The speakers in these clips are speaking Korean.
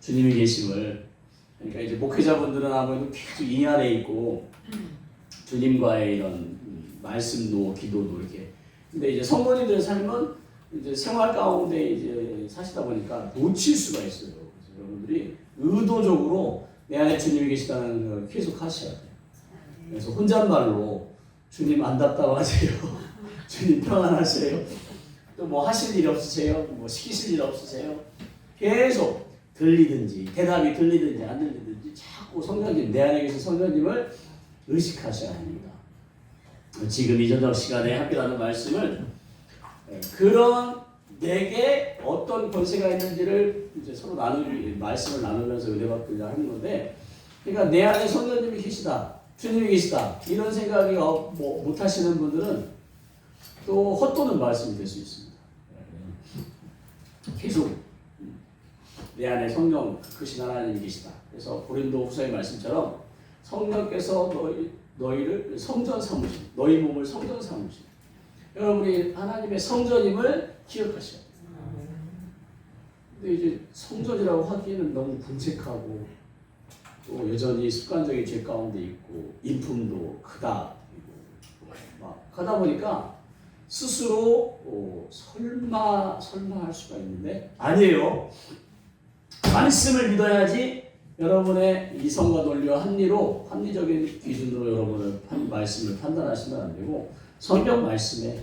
주님이 계심을. 그러니까 이제 목회자분들은 아무래도 계속 이 안에 있고 주님과의 이런 말씀도 기도도 이렇게. 근데 이제 성도님들의 삶은 이제 생활 가운데 이제 사시다 보니까 놓칠 수가 있어요. 그래서 여러분들이 의도적으로 내 안에 주님이 계시다는 걸 계속 하셔야 돼요. 그래서 혼잣말로 주님 안 답답하세요? 주님 평안하세요? 또 뭐 하실 일 없으세요? 뭐 시키실 일 없으세요? 계속 들리든지 대답이 들리든지 안 들리든지 자꾸 성령님, 내 안에 계신 성령님을 의식하셔야 합니다. 지금 이 저녁 시간에 함께 나눈 말씀을 그런 내게 어떤 권세가 있는지를 이제 서로 말씀을 나누면서 은혜받고자 하는 건데, 그러니까 내 안에 성령님이 계시다, 주님이 계시다 이런 생각이 못 하시는 분들은 또 헛도는 말씀이 될 수 있습니다. 계속 내 안에 성령 크신 하나님이 계시다. 그래서 고린도 후서의 말씀처럼 성령께서 너희를 성전 삼으심, 너희 몸을 성전 삼으심. 여러분이 하나님의 성전임을 기억하셔야 돼요. 근데 이제 성전이라고 하기에는 너무 궁색하고 또 여전히 습관적인 죄 가운데 있고 인품도 크다 막 하다 보니까 스스로 설마 할 수가 있는데 아니에요. 말씀을 믿어야지 여러분의 이성과 논리와 합리적인 기준으로 여러분을 말씀을 판단하시면 안 되고 성경 말씀에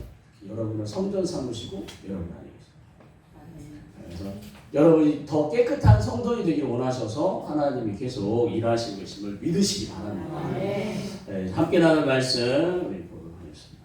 여러분을 성전 삼으시고 여러분 안에 계십니다. 그래서 여러분이 더 깨끗한 성전이 되길 원하셔서 하나님이 계속 일하시고 계심을 믿으시기 바랍니다. 네, 함께 나눌 말씀 우리 보도록 하겠습니다.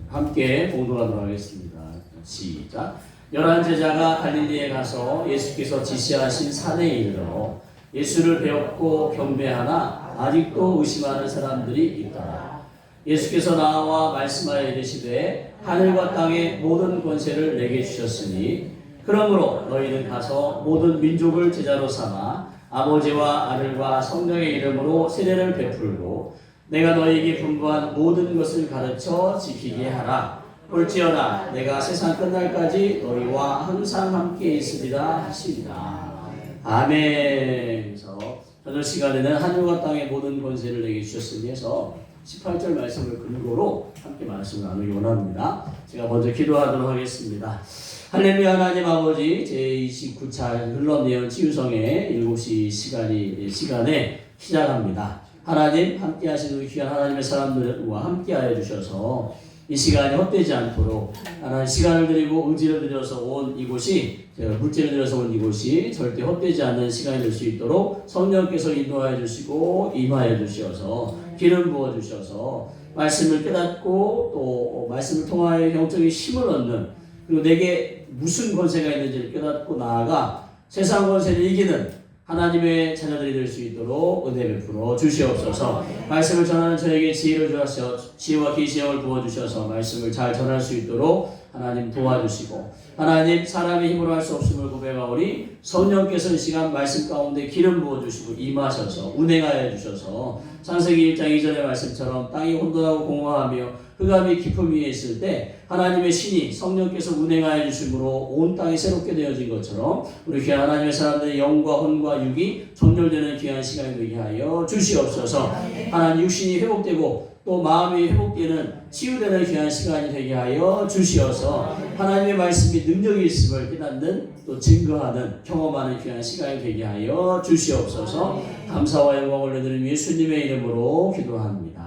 함께 봉독하도록 하겠습니다. 시작. 11제자가 갈릴리에 가서 예수께서 지시하신 산에 이르러 예수를 배웠고 경배하나 아직도 의심하는 사람들이 있더라. 예수께서 나와 말씀하여 이르시되 하늘과 땅의 모든 권세를 내게 주셨으니 그러므로 너희는 가서 모든 민족을 제자로 삼아 아버지와 아들과 성령의 이름으로 세례를 베풀고 내가 너희에게 분부한 모든 것을 가르쳐 지키게 하라. 볼지어다 내가 세상 끝날까지 너희와 항상 함께 있으리라 하시리라. 아멘. 그래서 저녁 시간에는 하늘과 땅의 모든 권세를 내게 주셨으니 해서 18절 말씀을 근거로 함께 말씀을 나누기 원합니다. 제가 먼저 기도하도록 하겠습니다. 할렐루야. 하나님 아버지, 제29차 흘러내온 치유성의 7시 시간에 시작합니다. 하나님 함께 하시는 우리 귀한 하나님의 사람들과 함께 하여 주셔서 이 시간이 헛되지 않도록 하나님 시간을 드리고 의지를 들여서 온 이곳이, 물질을 들여서 온 이곳이 절대 헛되지 않는 시간이 될 수 있도록 성령께서 인도하여 주시고 임하여 주셔서 기름 부어 주셔서 말씀을 깨닫고 또 말씀을 통하여 영적인 힘을 얻는, 그리고 내게 무슨 권세가 있는지를 깨닫고 나아가 세상 권세를 이기는 하나님의 자녀들이 될 수 있도록 은혜 베풀어 주시옵소서. 말씀을 전하는 저에게 지혜를 주셔서 지혜와 계시형을 부어주셔서 말씀을 잘 전할 수 있도록 하나님 도와주시고, 하나님 사람의 힘으로 할 수 없음을 고백하오니 성령께서 이 시간 말씀 가운데 기름 부어주시고 임하셔서 운행하여 주셔서 창세기 1장 2절의 말씀처럼 땅이 혼돈하고 공허하며 흑암이 깊음 위에 있을 때 하나님의 신이 성령께서 운행하여 주심으로 온 땅이 새롭게 되어진 것처럼 우리 귀한 하나님의 사람들의 영과 혼과 육이 정렬되는 귀한 시간이 되게 하여 주시옵소서. 하나님 육신이 회복되고 또 마음이 회복되는 치유되는 귀한 시간이 되게 하여 주시어서 하나님의 말씀이 능력이 있음을 깨닫는 또 증거하는 경험하는 귀한 시간이 되게 하여 주시옵소서. 감사와 영광을 올려드리는 예수님의 이름으로 기도합니다.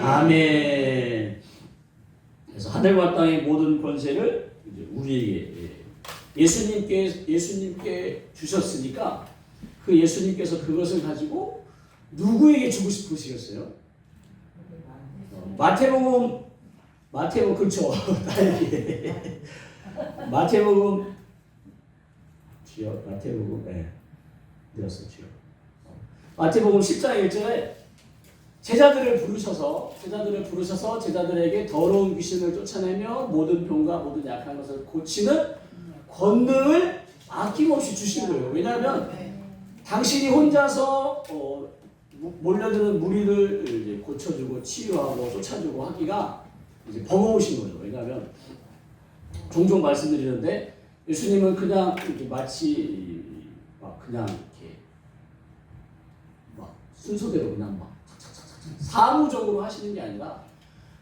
아멘. 그래서 하늘과 땅의 모든 권세를 이제 우리에게 예수님께 주셨으니까 그 예수님께서 그것을 가지고 누구에게 주고 싶으시겠어요? 마태복음 그렇죠. 나에게 마태복음 주여 마태복음 들었어요. 주여 마태복음 10장 1절에 제자들을 부르셔서 제자들에게 더러운 귀신을 쫓아내며 모든 병과 모든 약한 것을 고치는 권능을 아낌없이 주신 거예요. 왜냐하면 당신이 혼자서 몰려드는 무리를 이제 고쳐주고 치유하고 쫓아주고 하기가 이제 버거우신 거죠. 왜냐하면 종종 말씀드리는데 예수님은 그냥 마치 그냥 이렇게 막 순서대로 그냥 막 착착착착 사무적으로 하시는 게 아니라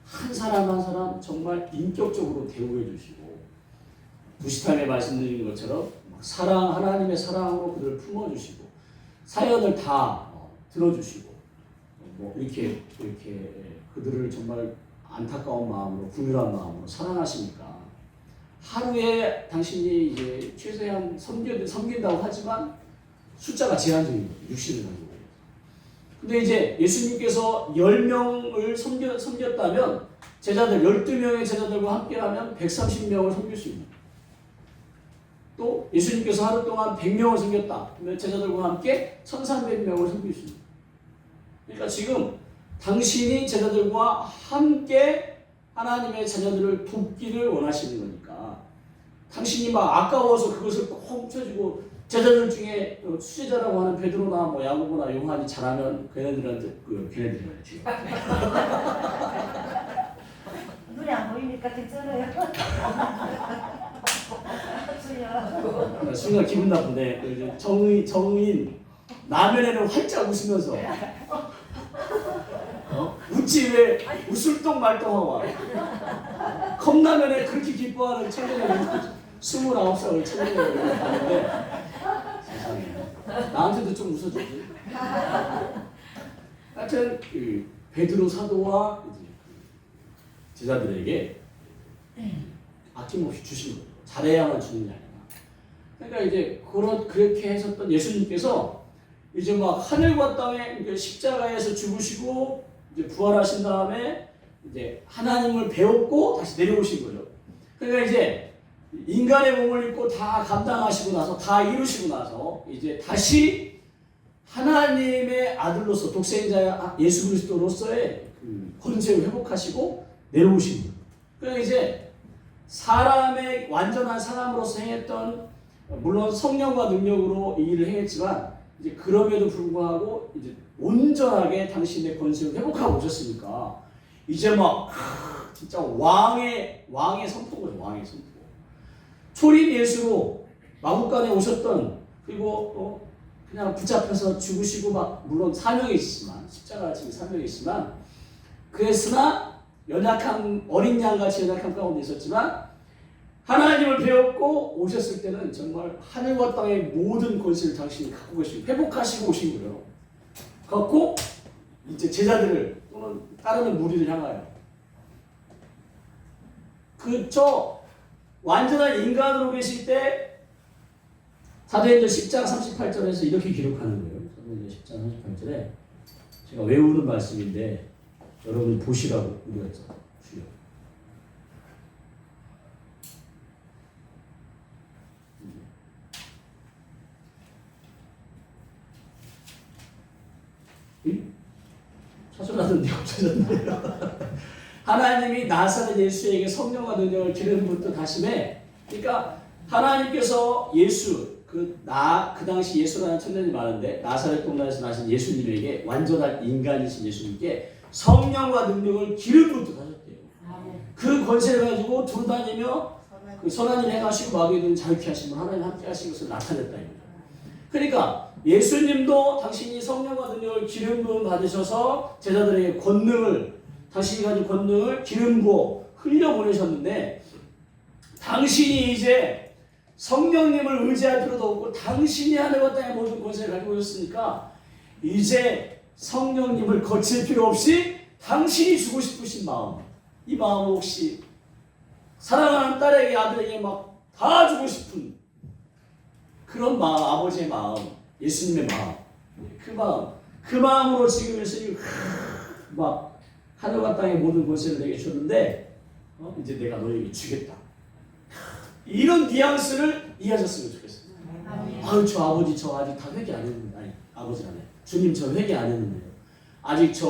한 사람 한 사람 정말 인격적으로 대우해 주시고 부시탐에 말씀드린 것처럼 하나님의 사랑으로 그들을 품어주시고 사연을 다 들어주시고 이렇게 그들을 정말 안타까운 마음으로 긍휼한 마음으로 사랑하시니까 하루에 당신이 이제 최소한 섬긴다고 하지만 숫자가 제한적인 거예요. 60을 가지고. 근데 이제 예수님께서 10명을 섬겼다면 제자들 12명의 제자들과 함께하면 130명을 섬길 수 있는 거예요. 또 예수님께서 하루 동안 100명을 섬겼다. 그러면 제자들과 함께 1300명을 섬길 수 있는 거예요. 그러니까 지금 당신이 제자들과 함께 하나님의 자녀들을 돕기를 원하시는 거니까 당신이 막 아까워서 그것을 꼭 훔쳐주고 제자들 중에 수제자라고 하는 베드로나 야고보나 요한이 잘하면 걔네들한테 걔네들이 말이지. 눈이 안 보이니까 괜찮아요. 순간 기분 나쁜데 정인 라면에는 활짝 웃으면서 웃지 왜 웃을똥 말똥하고 와. 컵라면에 그렇게 기뻐하는 청년이 29살 청년을 봤는데 세상에 나한테도 좀 웃어주지. 하여튼 베드로 사도와 제자들에게 아낌없이 주신 거예요. 잘해야만 주는 게 아니라. 그러니까 이제 그렇게 하셨던 예수님께서 이제 막 하늘과 땅에 십자가에서 죽으시고 이제 부활하신 다음에 이제 하나님을 배웠고 다시 내려오신 거죠. 그러니까 이제 인간의 몸을 입고 다 감당하시고 나서 다 이루시고 나서 이제 다시 하나님의 아들로서 독생자 예수 그리스도로서의 권세를 회복하시고 내려오신 거예요. 그러니까 이제 사람의 완전한 사람으로서 행했던 물론 성령과 능력으로 이 일을 행했지만 이제 그럼에도 불구하고 이제 온전하게 당신의 권세를 회복하고 오셨으니까 이제 막 진짜 왕의 선포거죠. 왕의 선포. 초림 예수로 마구간에 오셨던 그리고 그냥 붙잡혀서 죽으시고 막 물론 사명이 있지만 십자가 지금 사명이 있지만 그랬으나 연약한 어린 양같이 연약한 가운데 있었지만 하나님을 배웠고 오셨을 때는 정말 하늘과 땅의 모든 권세를 당신이 갖고 계시고 회복하시고 오신 거예요. 갖고 이제 제자들을 또는 따르는 무리를 향하여 그저 완전한 인간으로 계실 때 사도행전 10장 38절에서 이렇게 기록하는 거예요. 사도행전 10장 38절에 제가 외우는 말씀인데 여러분이 보시라고 우리가 주요. 찾아놨는데 없어졌네요. 하나님이 나사렛 예수에게 성령과 능력을 기름 붓듯 하심에 그러니까 하나님께서 예수 그 당시 예수라는 청년이 많은데 나사렛 동네에서 나신 예수님에게 완전한 인간이신 예수님께 성령과 능력을 기름 붓듯 하셨대요. 그 권세를 가지고 두루다니며 그 선한 일 행하시고 마귀에 있는 자유케 하심을 하나님 함께 하신 것을 나타냈다 이거죠. 그러니까 예수님도 당신이 성령과 능력을 기름 부음 받으셔서 제자들에게 당신이 가진 권능을 기름 부어 흘려 보내셨는데 당신이 이제 성령님을 의지할 필요도 없고 당신이 하늘과 땅의 모든 권세를 가지고 있으니까 이제 성령님을 거칠 필요 없이 당신이 주고 싶으신 마음, 이 마음 혹시 사랑하는 딸에게 아들에게 막 다 주고 싶은 그런 마음, 아버지의 마음, 예수님의 마음, 그 마음으로 지금 예수님 막 하늘과 땅의 모든 권세를 내게 줬는데 이제 내가 너에게 주겠다. 이런 뉘앙스를 이해하셨으면 좋겠어요. 아유 저 아버지 저 아직 다 회개 안 했는데 아니 아버지라네. 주님 저 회개 안 했는데요. 아직 저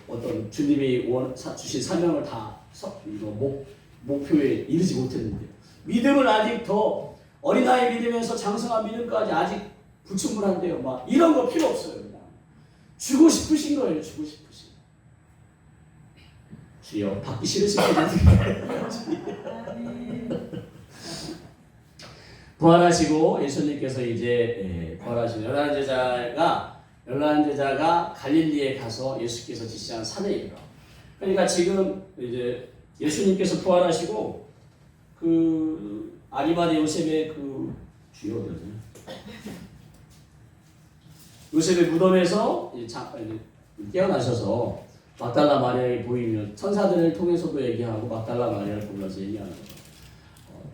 어떤 주님이 주신 사명을 다 목표에 이르지 못했는데요. 믿음을 아직 더 어린아이 믿으면서 장성한 믿음까지 아직 불충분한데요. 막 이런 거 필요 없어요. 그냥 주고 싶으신 거예요. 주고 싶으신. 주여 받기 싫으신 분들 부활하시고 예수님께서 이제 부활하신 열한 제자가 갈릴리에 가서 예수께서 지시한 산에 이르러. 그러니까 지금 이제 예수님께서 부활하시고 그 아리마대 요셉의 그 주요 요셉의 무덤에서 깨어나셔서 막달라 마리아에 보이면 천사들을 통해서도 얘기하고 막달라 마리아를 불러서 얘기하는 거예요.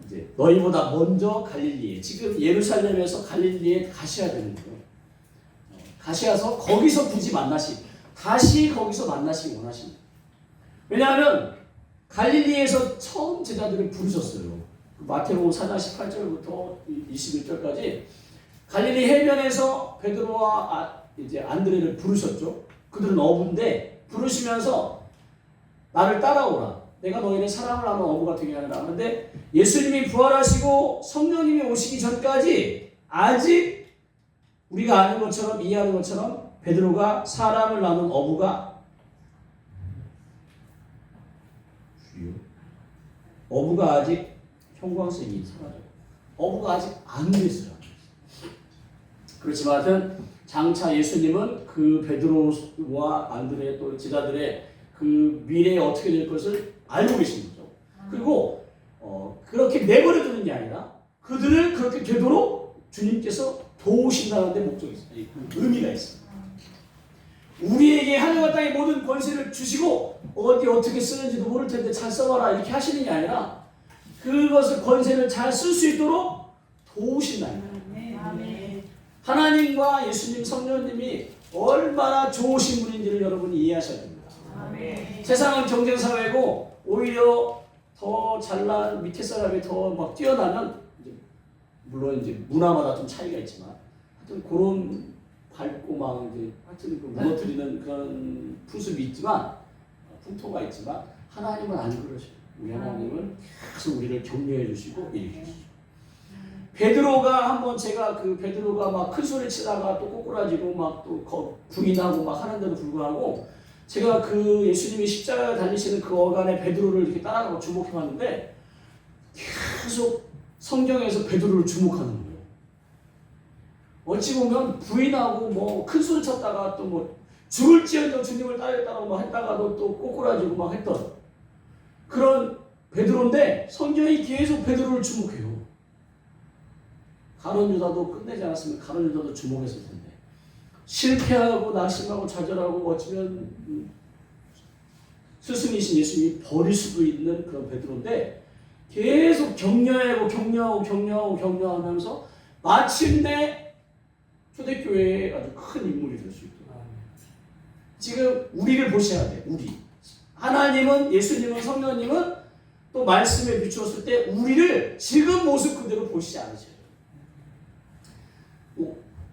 이제 너희보다 먼저 갈릴리에, 지금 예루살렘에서 갈릴리에 가셔야 되는 거예요. 가셔서 거기서 굳이 다시 거기서 만나시기 원하십니다. 왜냐하면 갈릴리에서 처음 제자들을 부르셨어요. 마태복음 4장 18절부터 21절까지 갈릴리 해변에서 베드로와 이제 안드레를 부르셨죠. 그들은 어부인데 부르시면서 나를 따라오라. 내가 너희를 사랑을 하는 어부가 되게 하리라. 그런데 예수님이 부활하시고 성령님이 오시기 전까지 아직 우리가 아는 것처럼 이해하는 것처럼 베드로가 사람을 나눈 어부가 아직 형광색이 사라져. 어부가 아직 안 됐어요. 그렇지만 하여튼 장차 예수님은 그 베드로와 안드레 또 제자들의 그 미래에 어떻게 될 것을 알고 계신 거죠. 그리고 그렇게 내버려 두는 게 아니라 그들을 그렇게 되도록 주님께서 도우신다는 데 목적이 있어요. 의미가 있어요. 우리에게 하늘과 땅의 모든 권세를 주시고 어떻게 쓰는지도 모를 텐데 잘 써봐라 이렇게 하시는 게 아니라 그것을 권세를 잘 쓸 수 있도록 도우신다는 거예요. 하나님과 예수님 성령님이 얼마나 좋으신 분인지를 여러분이 이해하셔야 됩니다. 세상은 경쟁사회고 오히려 더 잘난 밑에 사람이 더 막 뛰어나면 물론 이제 문화마다 좀 차이가 있지만 하여튼 그런 밟고 막 이제 하여튼 그 무너뜨리는 그런 풍습이 있지만 풍토가 있지만 하나님은 안 그러셔요. 우리 하나님은 계속 우리를 격려해 주시고 일으켜 주시고. 베드로가 한번 제가 그 베드로가 막 큰 소리 치다가 또 꼬꾸라지고 막 또 부인하고 막 하는데도 불구하고 제가 그 예수님이 십자가에 달리시는 그 어간에 베드로를 이렇게 따라가고 주목해 봤는데 계속 성경에서 베드로를 주목하는 거예요. 어찌 보면 부인하고 뭐 큰 소리 쳤다가 또 뭐 죽을지언정 주님을 따르겠다고 막 했다가도 또 꼬꾸라지고 막 했던 그런 베드로인데 성경이 계속 베드로를 주목해요. 가룟 유다도 끝내지 않았으면 가룟 유다도 주목했을 텐데 실패하고 낙심하고 좌절하고 어쩌면 스승이신 예수님이 버릴 수도 있는 그런 베드로인데 계속 격려하면서 마침내 초대교회의 아주 큰 인물이 될 수 있도록. 지금 우리를 보셔야 돼. 우리 하나님은 예수님은 성령님은 또 말씀에 비추었을 때 우리를 지금 모습 그대로 보시지 않으셔요.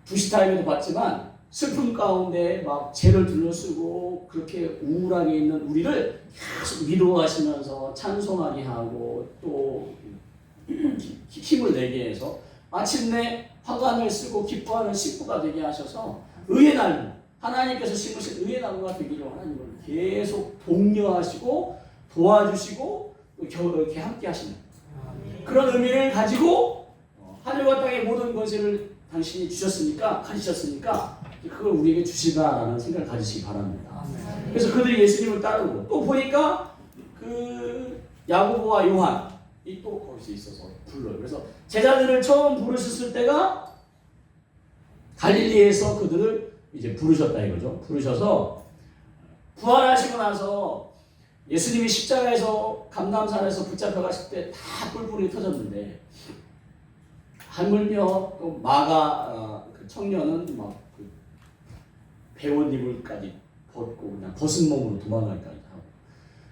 부시타임에도 봤지만 슬픔 가운데 막 죄를 둘러쓰고 그렇게 우울하게 있는 우리를 계속 위로하시면서 찬송하게 하고 또 힘을 내게 해서 마침내 화관을 쓰고 기뻐하는 식구가 되게 하셔서 의의 나무 하나님께서 심으신 의의 나무가 되기를 하나님을 계속 독려하시고 도와주시고 이렇게 함께 하시는 그런 의미를 가지고 하늘과 땅의 모든 권세를 당신이 가지셨으니까 그걸 우리에게 주시다라는 생각을 가지시기 바랍니다. 그래서 그들이 예수님을 따르고 또 보니까 그 야고보와 요한이 또 거기서 있어서 불러요. 그래서 제자들을 처음 부르셨을 때가 갈릴리에서 그들을 이제 부르셨다 이거죠. 부르셔서 부활하시고 나서 예수님이 십자가에서 감람산에서 붙잡혀 가실 때 다 뿔뿔이 터졌는데 하물며 또 마가 그 청년은 막 그 배옷입을까지 벗고 그냥 벗은 몸으로 도망가기까지 하고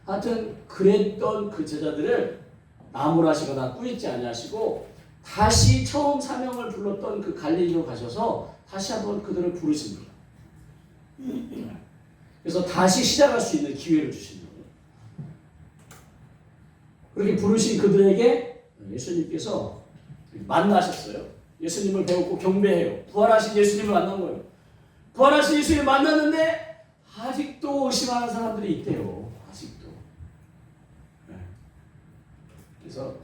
하여튼 그랬던 그 제자들을 나무라시거나 꾸짖지 아니하시고 다시 처음 사명을 불렀던 그 갈릴리로 가셔서 다시 한번 그들을 부르십니다. 그래서 다시 시작할 수 있는 기회를 주신 거예요. 그렇게 부르신 그들에게 예수님께서 만나셨어요. 예수님을 배웠고 경배해요. 부활하신 예수님을 만난 거예요. 부활하신 예수님을 만났는데 아직도 의심하는 사람들이 있대요. 아직도. 그래서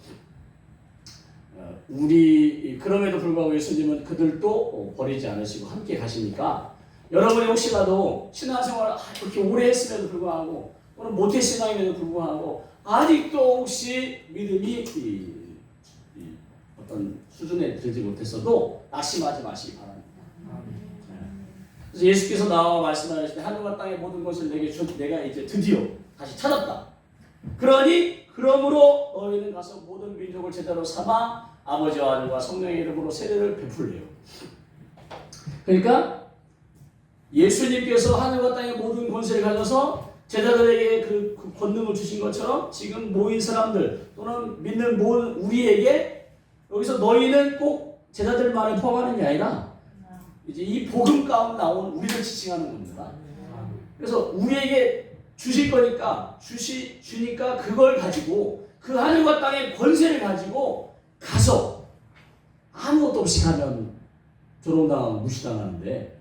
우리 그럼에도 불구하고 예수님은 그들도 버리지 않으시고 함께 가시니까 여러분이 혹시라도 신앙생활을 그렇게 오래 했음에도 불구하고 또는 모태신앙임에도 불구하고 아직도 혹시 믿음이 어떤 수준에 들지 못했어도 낙심하지 마시기 바랍니다. 그래서 예수께서 나와 말씀하실 때 하늘과 땅의 모든 것을 내게 주셨 내가 이제 드디어 다시 찾았다. 그러므로 너희는 가서 모든 민족을 제자로 삼아 아버지와 아들과 성령의 이름으로 세례를 베풀래요. 그러니까 예수님께서 하늘과 땅의 모든 권세를 가져서 제자들에게 그 권능을 주신 것처럼 지금 모인 사람들 또는 믿는 모든 우리에게 여기서 너희는 꼭 제자들만을 포함하는 게 아니라 이제 이 복음 가운데 나온 우리를 지칭하는 겁니다. 그래서 우리에게 주실 거니까 주니까 그걸 가지고 그 하늘과 땅의 권세를 가지고 가서 아무것도 없이 가면 조롱당하고 무시당하는데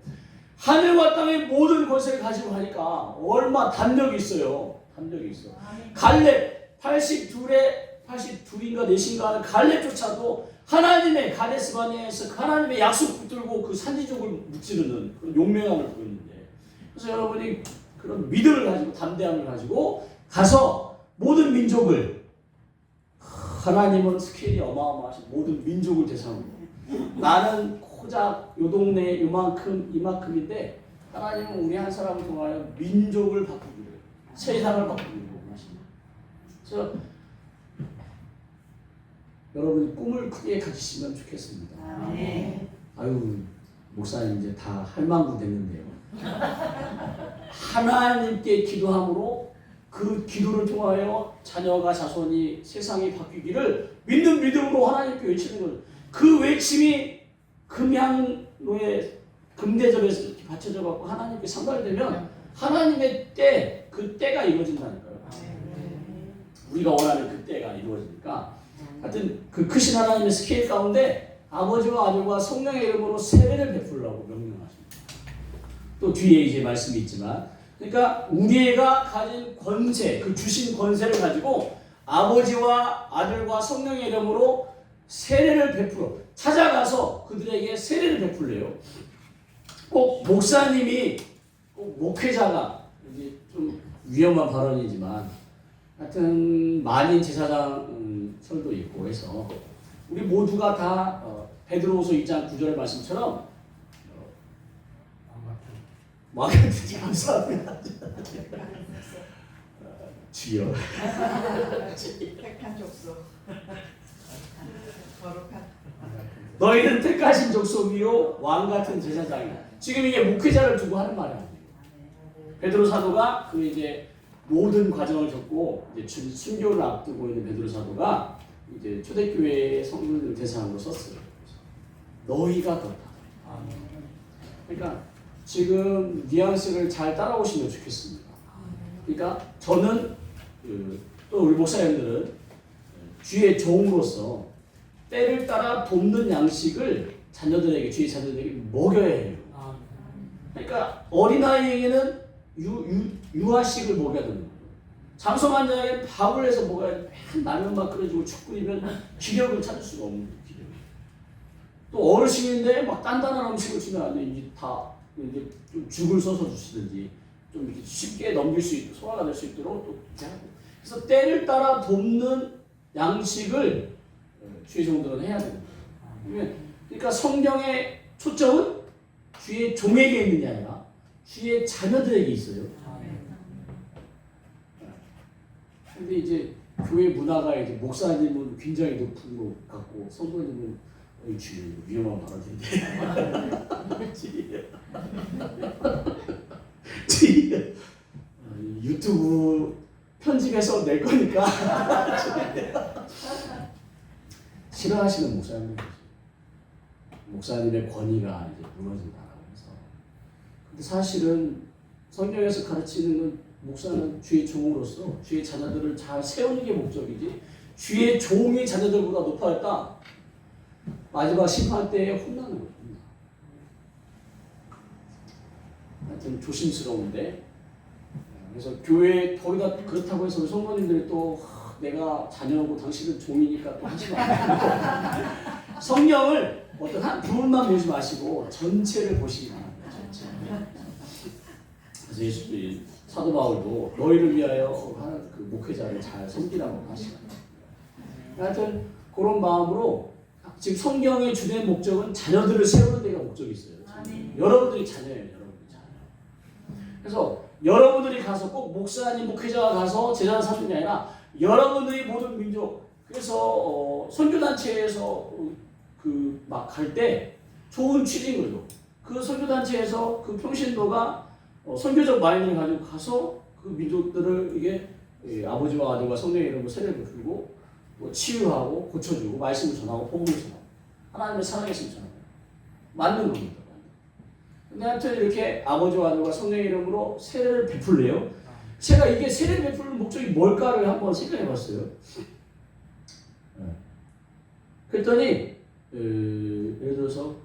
하늘과 땅의 모든 권세를 가지고 가니까 얼마 담력이 있어요. 담력이 있어. 갈렙 82인가 4인가 하는 갈렙조차도 하나님의 가데스바네에서 하나님의 약속 붙들고 그 산지족을 무찌르는 그런 용맹함을 보였는데 그래서 여러분이 그런 믿음을 가지고 담대함을 가지고 가서 모든 민족을 하나님은 스케일이 어마어마하신 모든 민족을 대상으로 나는 고작 요 동네 이만큼인데 하나님은 우리 한 사람을 통하여 민족을 바꾸기를 세상을 바꾸기를 원하십니다. 그래서 여러분이 꿈을 크게 가지시면 좋겠습니다. 아유 목사님 이제 다 할망구 됐는데요. 하나님께 기도함으로 그 기도를 통하여 자녀가 자손이 세상이 바뀌기를 믿는 믿음으로 하나님께 외치는 거예요. 그 외침이 금양로의 금대접에서 이렇게 받쳐져 갖고 하나님께 상달되면 하나님의 때, 그 때가 이루어진다니까요. 우리가 원하는 그 때가 이루어지니까 하여튼 그 크신 하나님의 스케일 가운데 아버지와 아들과 성령의 이름으로 세례를 베풀라고 명령하십니다. 또 뒤에 이제 말씀이 있지만 그러니까 우리가 가진 권세, 그 주신 권세를 가지고 아버지와 아들과 성령의 이름으로 세례를 베풀어 찾아가서 그들에게 세례를 베풀래요. 꼭 목사님이 꼭 목회자가 이제 좀 위험한 발언이지만 하여튼 만인 제사장 설도 있고 해서 우리 모두가 다 베드로후서 2장 9절 말씀처럼 마같은 감사합니다. 주여 택한 족속 거룩한 너희는 택하신 족속이요 왕같은 제사장이다. 지금 이게 목회자를 두고 하는 말이 아니에요. 베드로 사도가 그 이제 모든 과정을 겪고 이제 순교를 앞두고 있는 베드로 사도가 이제 초대교회의 성도들 대상으로 썼어요. 너희가 그렇다. 그러니까 지금 뉘앙스를 잘 따라오시면 좋겠습니다. 그러니까 저는 또 우리 목사님들은 주의 종으로서 때를 따라 돕는 양식을 자녀들에게 주의 자녀들에게 먹여야 해요. 그러니까 어린아이에게는 유아식을 먹여야 되는 거예요. 장성환자에게 밥을 해서 먹어야 돼. 라면만 끓여주고 죽 끓이면 기력을 찾을 수가 없는 거예요. 기력. 또 어르신인데 막 단단한 음식을 주면 안 돼. 이제 다 이제 좀 죽을 써서 주시든지 좀 이렇게 쉽게 넘길 수 있도록 소화가 될 수 있도록 또 이렇게 하고. 그래서 때를 따라 돕는 양식을 주의 종들은 해야 되는 거예요. 그러니까 성경의 초점은 주의 종에게 있는 게 아니라 주의 자녀들에게 있어요. 근데 이제 교회 문화가 이제 목사님은 굉장히 높은 것 같고 성도님은 주의 위험한 발언인데 유튜브 편집해서 낼 거니까 싫어하시는 목사님들 계세요. 목사님의 권위가 이제 무너진다라고 해서. 근데 사실은 성경에서 가르치는 건 목사는 주의 종으로서 주의 자녀들을 잘 세우는 게 목적이지 주의 종이 자녀들보다 높아졌다. 마지막 심판 때에 혼나는 거예요. 하여튼 조심스러운데 그래서 교회 거기다 그렇다고 해서 성도님들이 또 내가 자녀고 당신은 종이니까 또 하지 마. 성령을 어떤 한 부분만 보지 마시고 전체를 보시기 바랍니다. 전체. 그래서 예수 사도 바울도 너희를 위하여 하는 그 목회자를 잘 섬기라고 하시거든요. 하여튼 그런 마음으로 지금 성경의 주된 목적은 자녀들을 세우는 데가 목적이 있어요. 여러분들이 자녀예요. 여러분들이 자녀. 그래서 여러분들이 가서 꼭 목사님, 목회자가 가서 제자를 삼는 게 아니라 여러분들이 모든 민족 그래서 선교단체에서 그 막 갈 때 좋은 취지인 거죠. 그 선교단체에서 그 평신도가 선교적 마인드를 가지고 가서 그 민족들을 이게 아버지와 아들과 성령의 이름으로 세례를 베풀고 뭐 치유하고 고쳐주고 말씀을 전하고 복음을 전하고 하나님의 사랑했으면 전하고 맞는 겁니다. 근데 하여튼 이렇게 아버지와 아들과 성령의 이름으로 세례를 베풀래요. 제가 이게 세례를 베푸는 목적이 뭘까를 한번 생각해 봤어요. 그랬더니 예를 들어서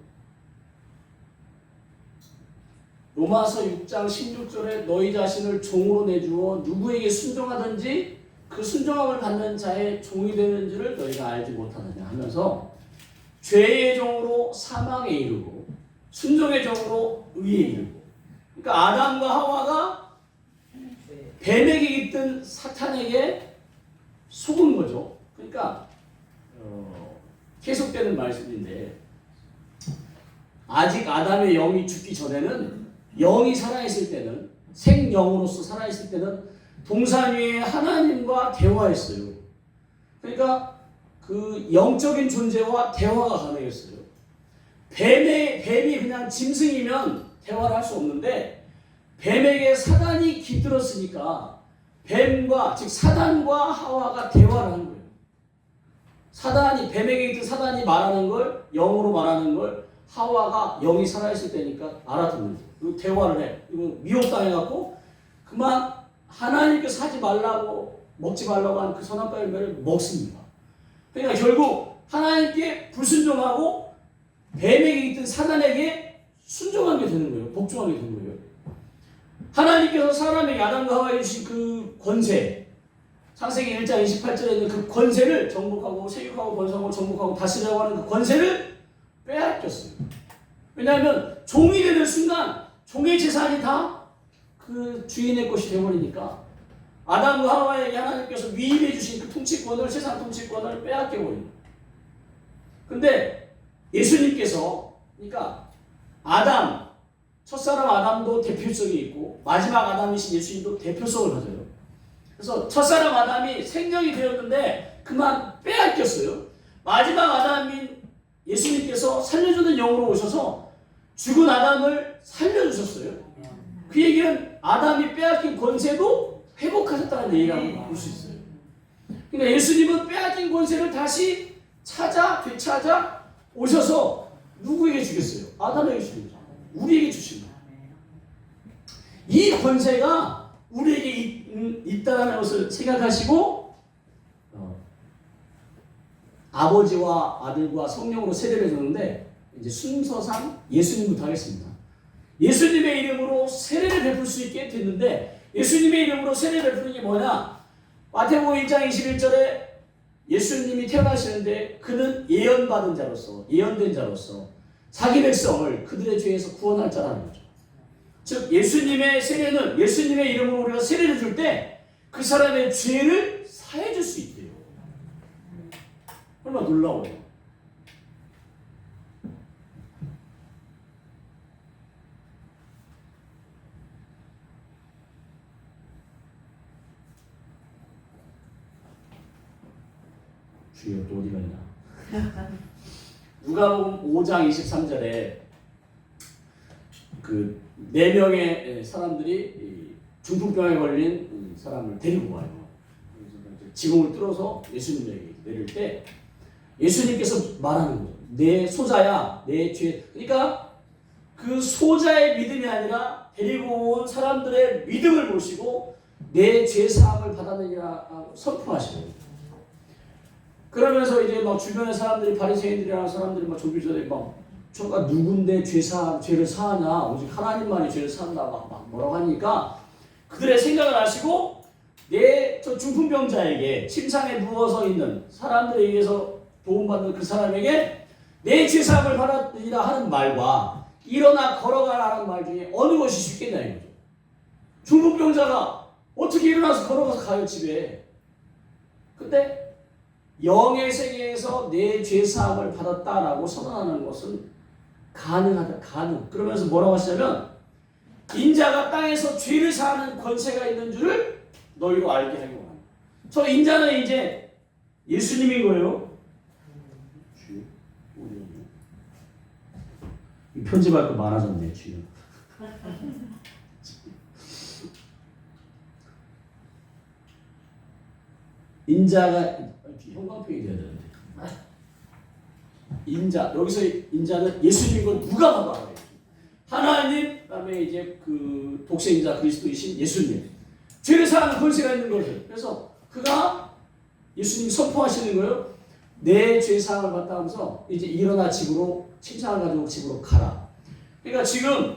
로마서 6장 16절에 너희 자신을 종으로 내주어 누구에게 순종하든지 그 순종함을 받는 자의 종이 되는 줄을 너희가 알지 못하느냐 하면서 죄의 종으로 사망에 이르고 순종의 종으로 의에 이르고 그러니까 아담과 하와가 뱀에게 있던 사탄에게 속은 거죠. 그러니까 계속되는 말씀인데 아직 아담의 영이 죽기 전에는 영이 살아있을 때는 생영으로서 살아있을 때는 동산 위에 하나님과 대화했어요. 그러니까 그 영적인 존재와 대화가 가능했어요. 뱀이 그냥 짐승이면 대화를 할 수 없는데 뱀에게 사단이 깃들었으니까 뱀과 즉 사단과 하와가 대화를 하는 거예요. 사단이 뱀에게 있던 사단이 말하는 걸 영으로 말하는 걸 하와가 영이 살아있을 때니까 알아듣는 거예요. 그리고 대화를 해. 이거 미혹당해갖고 그만 하나님께서 하지 말라고 먹지 말라고 한 그 선악과 열매를 먹습니다. 그러니까 결국 하나님께 불순종하고 뱀에게 있던 사단에게 순종하게 되는 거예요. 복종하게 되는 거예요. 하나님께서 사람에게 아담과 하와에 주신 그 권세 창세기 1장 28절에 있는 그 권세를 정복하고 세육하고 번성하고 정복하고 다스리라고 하는 그 권세를 빼앗겼어요. 왜냐하면 종이 되는 순간 종의 재산이 다 그 주인의 것이 되어버리니까 아담과 하와에게 하나님께서 위임해 주신 그 통치권을 세상 통치권을 빼앗겨버린 거예요. 근데 예수님께서 그러니까 아담 첫사람 아담도 대표성이 있고 마지막 아담이신 예수님도 대표성을 가져요. 그래서 첫사람 아담이 생명이 되었는데 그만 빼앗겼어요. 마지막 아담인 예수님께서 살려주는 영으로 오셔서 죽은 아담을 살려주셨어요. 그 얘기는 아담이 빼앗긴 권세도 회복하셨다는 얘기라고 볼 수 있어요. 그러니까 예수님은 빼앗긴 권세를 다시 되찾아 오셔서 누구에게 주겠어요? 아담에게 주는 거죠. 우리에게 주신 거예요. 이 권세가 우리에게 있다는 것을 생각하시고 아버지와 아들과 성령으로 세례를 줬는데 이제 순서상 예수님부터 하겠습니다. 예수님의 이름으로 세례를 베풀 수 있게 됐는데 예수님의 이름으로 세례를 베푸는 게 뭐냐? 마태복음 1장 21절에 예수님이 태어나시는데 그는 예언받은 자로서 예언된 자로서 자기 백성을 그들의 죄에서 구원할 자라는 거죠. 즉 예수님의 세례는 예수님의 이름으로 우리가 세례를 줄 때 그 사람의 죄를 사해 줄 수 있대요. 얼마나 놀라워요. 주여 또 어디 갔냐? 누가복음 5장 23절에 그 4명의 사람들이 중풍병에 걸린 사람을 데리고 와요. 지붕을 뚫어서 예수님에게 내릴 때 예수님께서 말하는 거죠. 내 소자야, 내 죄. 그러니까 그 소자의 믿음이 아니라 데리고 온 사람들의 믿음을 보시고 내 죄 사함을 받았느니라 선포하시는. 그러면서 이제 막 주변의 사람들이 바리새인들이라는 사람들이 막 조기전에 막 저가 누군데 죄를 사하냐 오직 하나님만이 죄를 사한다 막 뭐라고 하니까 그들의 생각을 아시고 저 중풍병자에게 침상에 누워서 있는 사람들에 의해서 도움받는 그 사람에게 내 죄사함을 받았으리라 하는 말과 일어나 걸어가라는 말 중에 어느 것이 쉽겠냐 이거죠. 중풍병자가 어떻게 일어나서 걸어가서 가요 집에. 근데 영의 세계에서 내 죄사함을 받았다라고 선언하는 것은 가능하다. 가능. 그러면서 뭐라고 하시냐면 인자가 땅에서 죄를 사하는 권세가 있는 줄을 너희로 알게 하기 원합니다. 저 인자는 이제 예수님인 거예요. 편집할 거 많아졌네 지금. 인자가 형광펜이 돼야 되는데. 인자 여기서 인자는 예수님인 걸 누가 봐도 알아요. 하나님 그다음에 이제 그 독생자 그리스도이신 예수님. 죄를 사하는 권세가 있는 거죠. 그래서 그가 예수님 선포하시는 거예요. 내 죄 사함을 받다 하면서 이제 일어나 집으로 침상을 가지고 집으로 가라. 그러니까 지금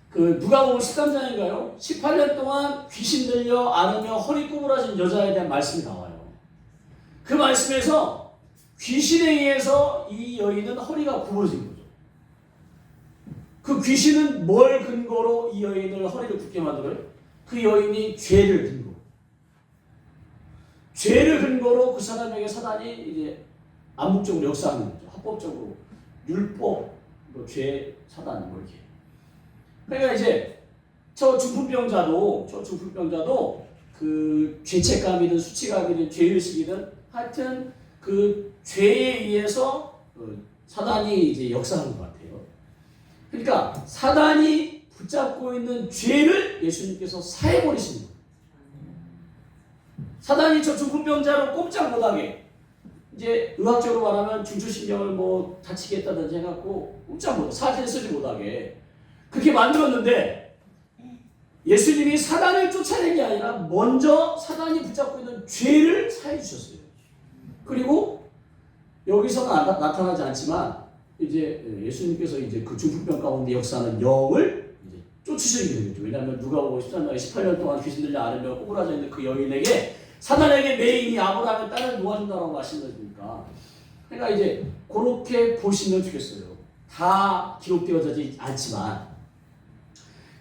그 누가복음 13장인가요? 18년 동안 귀신 들려 앓으며 허리 구부러진 여자에 대한 말씀이 나와요. 그 말씀에서 귀신에 의해서 이 여인은 허리가 구부러진 거죠. 그 귀신은 뭘 근거로 이 여인을 허리를 굽게 만들어요? 그 여인이 죄를 근거로. 죄를 근거로 그 사람에게 사단이 이제 암묵적으로 역사하는 거죠. 합법적으로 율법, 뭐 죄, 사단 뭐 이렇게. 그러니까 이제 저 중풍병자도 그 죄책감이든 수치감이든 죄의식이든 하여튼 그 죄에 의해서 사단이 이제 역사하는 것 같아요. 그러니까 사단이 붙잡고 있는 죄를 예수님께서 사해버리시는 거예요. 사단이 저 중풍병자로 꼼짝 못하게 이제 의학적으로 말하면 중추신경을 뭐 다치겠다든지 해갖고 꼼짝 못하게 사진 쓰지 못하게 그렇게 만들었는데 예수님이 사단을 쫓아낸 게 아니라 먼저 사단이 붙잡고 있는 죄를 사해 주셨어요. 그리고 여기서는 나타나지 않지만 이제 예수님께서 이제 그 중풍병 가운데 역사하는 영을 이제 쫓으시게 되겠죠. 왜냐하면 누가복음 13장에 18년 동안 귀신 들려 앓으며 꼬부라져 있는 그 여인에게 사단에게 매인이 아브라함의 딸을 놓아준다고 하시니까 그러니까 이제 그렇게 보시면 좋겠어요. 다 기록되어지지 않지만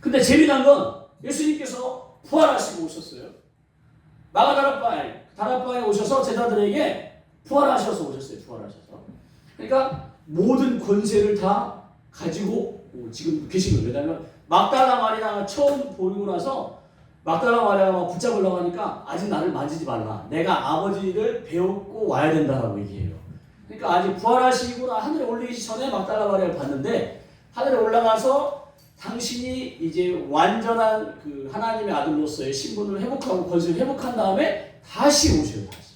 근데 재미난 건 예수님께서 부활하시고 오셨어요. 다락방에 오셔서 제자들에게 부활하셔서 오셨어요. 부활하셔서. 그러니까 모든 권세를 다 가지고 지금 계신 거예요. 왜냐하면 막달라 마리아가 처음 보이고 나서 막달라 마리아가 붙잡으려고 하니까 아직 나를 만지지 말라. 내가 아버지를 배우고 와야 된다라고 얘기해요. 그러니까 아직 부활하시고 하늘에 올리기 전에 막달라 마리아를 봤는데 하늘에 올라가서 당신이 이제 완전한 그 하나님의 아들로서의 신분을 회복하고 권세를 회복한 다음에 다시 오셔요. 다시.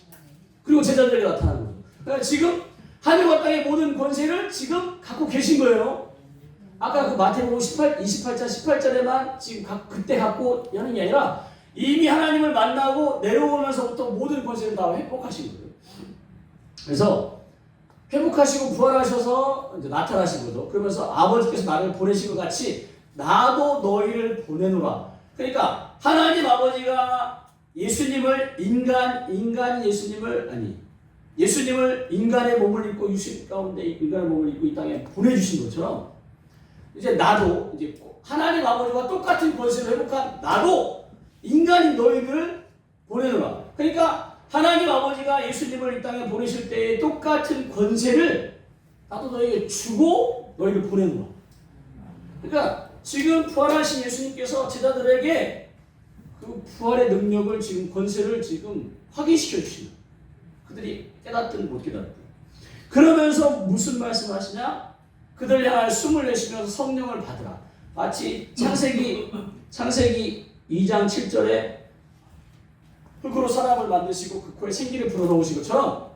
그리고 제자들에게 나타나는 거죠. 그러니까 지금 하늘과 땅의 모든 권세를 지금 갖고 계신 거예요. 아까 그 마태복음 28장 18절에만 지금 그때 갖고 하는 게 아니라 이미 하나님을 만나고 내려오면서부터 모든 권세를 다 회복하신 거예요. 그래서 회복하시고 부활하셔서 이제 나타나신 거죠. 그러면서 아버지께서 나를 보내신 것 같이 나도 너희를 보내노라. 그러니까 하나님 아버지가 예수님을 예수님을 인간의 몸을 입고 유신 가운데 인간의 몸을 입고 이 땅에 보내주신 것처럼 이제 나도 이제 하나님 아버지와 똑같은 권세를 회복한 나도 인간인 너희들을 보내노라. 그러니까 하나님 아버지가 예수님을 이 땅에 보내실 때의 똑같은 권세를 나도 너희에게 주고 너희를 보내노라. 그러니까 지금 부활하신 예수님께서 제자들에게 그 부활의 능력을 지금 권세를 지금 확인시켜 주시는 그들이 깨닫든 못 깨닫든 그러면서 무슨 말씀하시냐? 그들 향하여 숨을 내쉬면서 성령을 받으라. 마치 창세기 2장 7절에 흙으로 사람을 만드시고 그 코에 생기를 불어넣으신 것처럼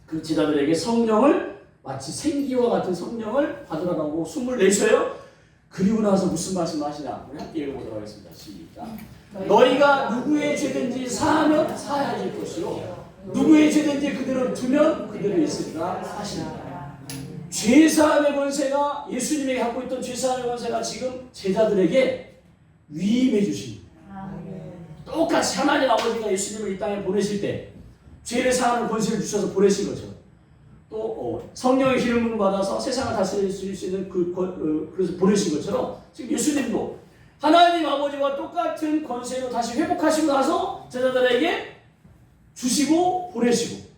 그 제자들에게 성령을 마치 생기와 같은 성령을 받으라고 숨을 내쉬어요. 그리고 나서 무슨 말씀하시냐? 우리 함께 읽어보도록 하겠습니다. 시작. 너희가 누구의 죄든지 사하면 사하여질 것이요 누구의 죄든지 그들을 두면 그들을 있으리라 하시니라. 죄사함의 권세가 예수님에게 갖고 있던 죄사함의 권세가 지금 제자들에게 위임해 주신 거예요. 똑같이 하나님 아버지가 예수님을 이 땅에 보내실 때 죄를 사하는 권세를 주셔서 보내신 거죠. 또 성령의 기름을 받아서 세상을 다스릴 수 있는 그래서 보내신 것처럼 지금 예수님도 하나님 아버지와 똑같은 권세로 다시 회복하시고 나서 제자들에게 주시고 보내시고.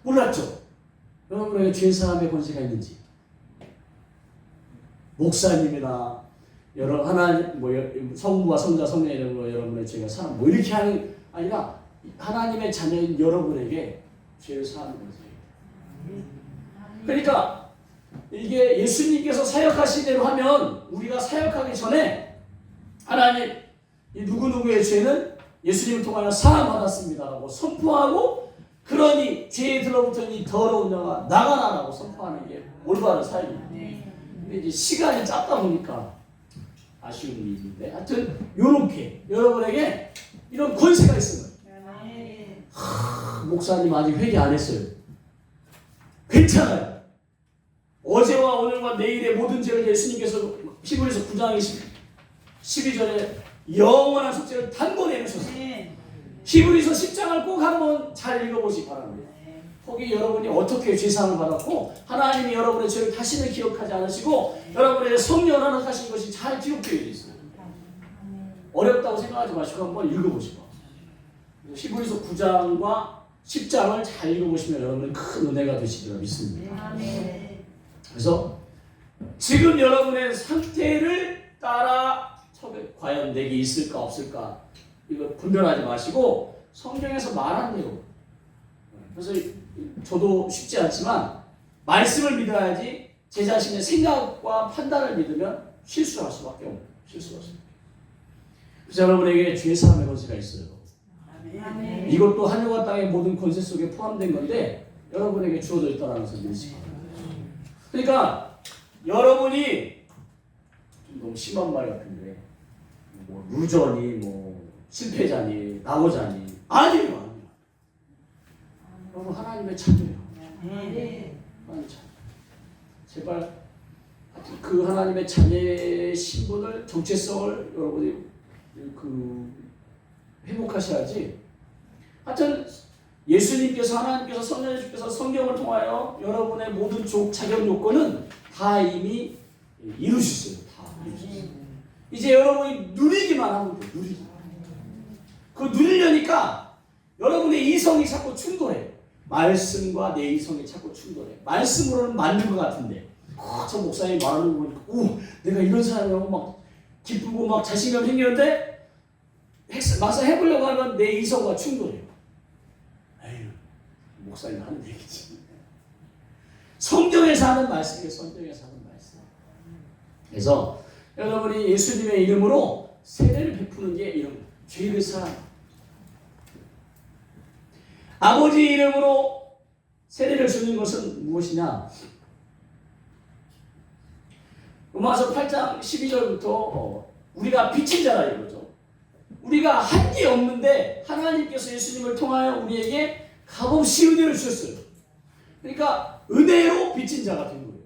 몰랐죠? 여러분에게 죄사함의 권세가 있는지. 목사님이나 여러 하나님 성부와 성자 성령의 이름으로 여러분의 죄가 사함 이렇게 하는 아니라 하나님의 자녀인 여러분에게 죄를 사하는 권세예요. 그러니까 이게 예수님께서 사역하신 대로 하면 우리가 사역하기 전에 하나님 이 누구누구의 죄는 예수님을 통하여 사함받았습니다라고 선포하고 그러니 죄에 들어붙은 이 더러운 자가 나가라라고 선포하는 게 올바른 사역입니다. 근데 이제 시간이 짧다 보니까 아쉬운 일인데 하여튼 요렇게 여러분에게 이런 권세가 있어요. 목사님 아직 회개 안 했어요. 괜찮아요. 어제와 오늘과 내일의 모든 죄를 예수님께서 히브리서 9장 12절에 영원한 속죄를 단번에 해주셨어요. 히브리서 10장을 꼭 한번 잘 읽어보시기 바랍니다. 거기 여러분이 어떻게 죄사함을 받았고 하나님이 여러분의 죄를 다시는 기억하지 않으시고 여러분의 성령을 허락하신 것이 잘 기록되어 있어요. 어렵다고 생각하지 마시고 한번 읽어보시고 히브리서 9장과 10장을 잘 읽어보시면 여러분은 큰 은혜가 되시리라 믿습니다. 그래서 지금 여러분의 상태를 따라 과연 내게 있을까 없을까 이거 분별하지 마시고 성경에서 말한 대로. 그래서 저도 쉽지 않지만 말씀을 믿어야지 제 자신의 생각과 판단을 믿으면 실수할 수밖에 없어요. 실수할 수밖에. 그래서 여러분에게 죄 사함의 권세가 있어요. 아멘. 이것도 하늘과 땅의 모든 권세 속에 포함된 건데 여러분에게 주어져 있다는 것을 믿으시기 바랍니다. 그러니까 여러분이 좀 너무 심한 말 같은데 뭐 루저니 뭐 실패자니 나고자니 아니에요. 여러분 하나님의 자녀예요. 하나님의 자녀. 제발 그 하나님의 자녀의 신분을 정체성을 여러분이 회복하셔야지. 하여튼 예수님께서 하나님께서 성령님께서 성경을 통하여 여러분의 모든 자격 요건은 다 이미 이루셨어요. 다 이루셨어요. 이제 여러분이 누리기만 하면 돼요. 누리기만. 그 누리려니까 여러분의 이성이 자꾸 충돌해요. 말씀과 내 이성이 자꾸 충돌해. 말씀으로는 맞는 것 같은데, 저 목사님 말하는 거 보니까, 내가 이런 사람이라고 막 기쁘고 막 자신감 생기는데, 막상 해보려고 하면 내 이성과 충돌해요. 에휴, 목사님 하는 얘기지. 성경에서 하는 말씀이에요. 성경에서 하는 말씀. 그래서 여러분이 예수님의 이름으로 세례를 베푸는 게 이런 거예요. 죄를 사하는. 아버지 이름으로 세례를 주는 것은 무엇이냐? 로마서 8장 12절부터 우리가 빚진 자라 이거죠. 우리가 한 게 없는데 하나님께서 예수님을 통하여 우리에게 값없이 은혜를 주셨어요. 그러니까 은혜로 빚진 자가 된 거예요.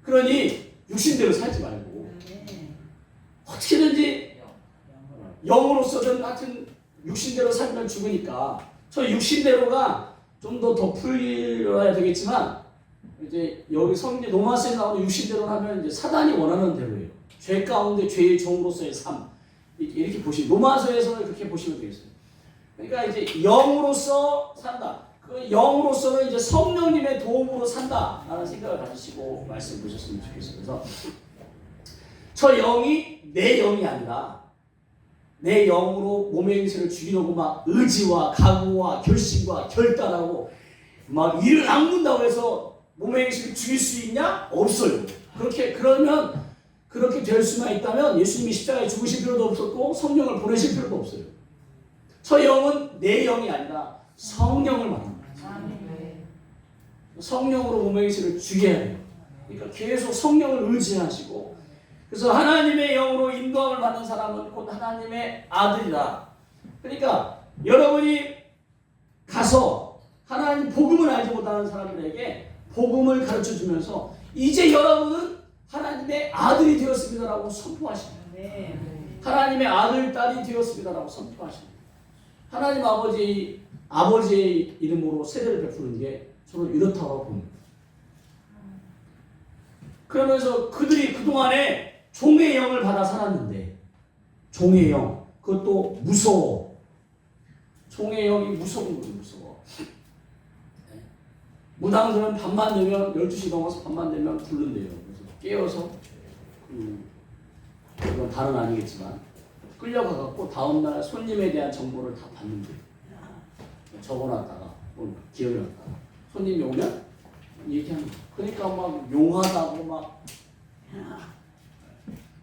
그러니 육신대로 살지 말고 어떻게든지 영으로서든 하여튼 육신대로 살면 죽으니까 저 육신대로가 좀 더 풀려야 되겠지만 이제 여기 성경 로마서에 나오는 육신대로 하면 이제 사단이 원하는 대로예요. 죄 가운데 죄의 종으로서의 삶 이렇게 보시면 로마서에서는 그렇게 보시면 되겠어요. 그러니까 이제 영으로서 산다. 그 영으로서는 이제 성령님의 도움으로 산다라는 생각을 가지시고 말씀 보셨으면 좋겠어요. 그래서 저 영이 내 영이 아니라 내 영으로 몸의 행실을 죽이려고 막 의지와 각오와 결심과 결단하고 막 이를 악문다고 해서 몸의 행실을 죽일 수 있냐? 없어요. 그러면 그렇게 될 수만 있다면 예수님이 십자가에 죽으실 필요도 없었고 성령을 보내실 필요도 없어요. 저 영은 내 영이 아니라 성령을 말합니다. 성령으로 몸의 행실을 죽여야 해요. 그러니까 계속 성령을 의지하시고 그래서 하나님의 영으로 인도함을 받는 사람은 곧 하나님의 아들이다. 그러니까 여러분이 가서 하나님 복음을 알지 못하는 사람들에게 복음을 가르쳐주면서 이제 여러분은 하나님의 아들이 되었습니다라고 선포하십니다. 하나님의 아들, 딸이 되었습니다라고 선포하십니다. 하나님 아버지의 이름으로 세례를 베푸는 게 저는 이렇다고 봅니다. 그러면서 그들이 그동안에 종의 영을 받아 살았는데, 종의 영, 그것도 무서워. 종의 영이 무서운 거예요, 무서워. 무당들은 밤만 되면 12시 넘어서 밤만 되면 부른대요. 그래서 깨워서 그건 다른 아니겠지만 끌려가갖고 다음날 손님에 대한 정보를 다 받는대요. 적어놨다가 기억해놨다가 손님이 오면 얘기하는 거예요. 그러니까 막 용하다고 막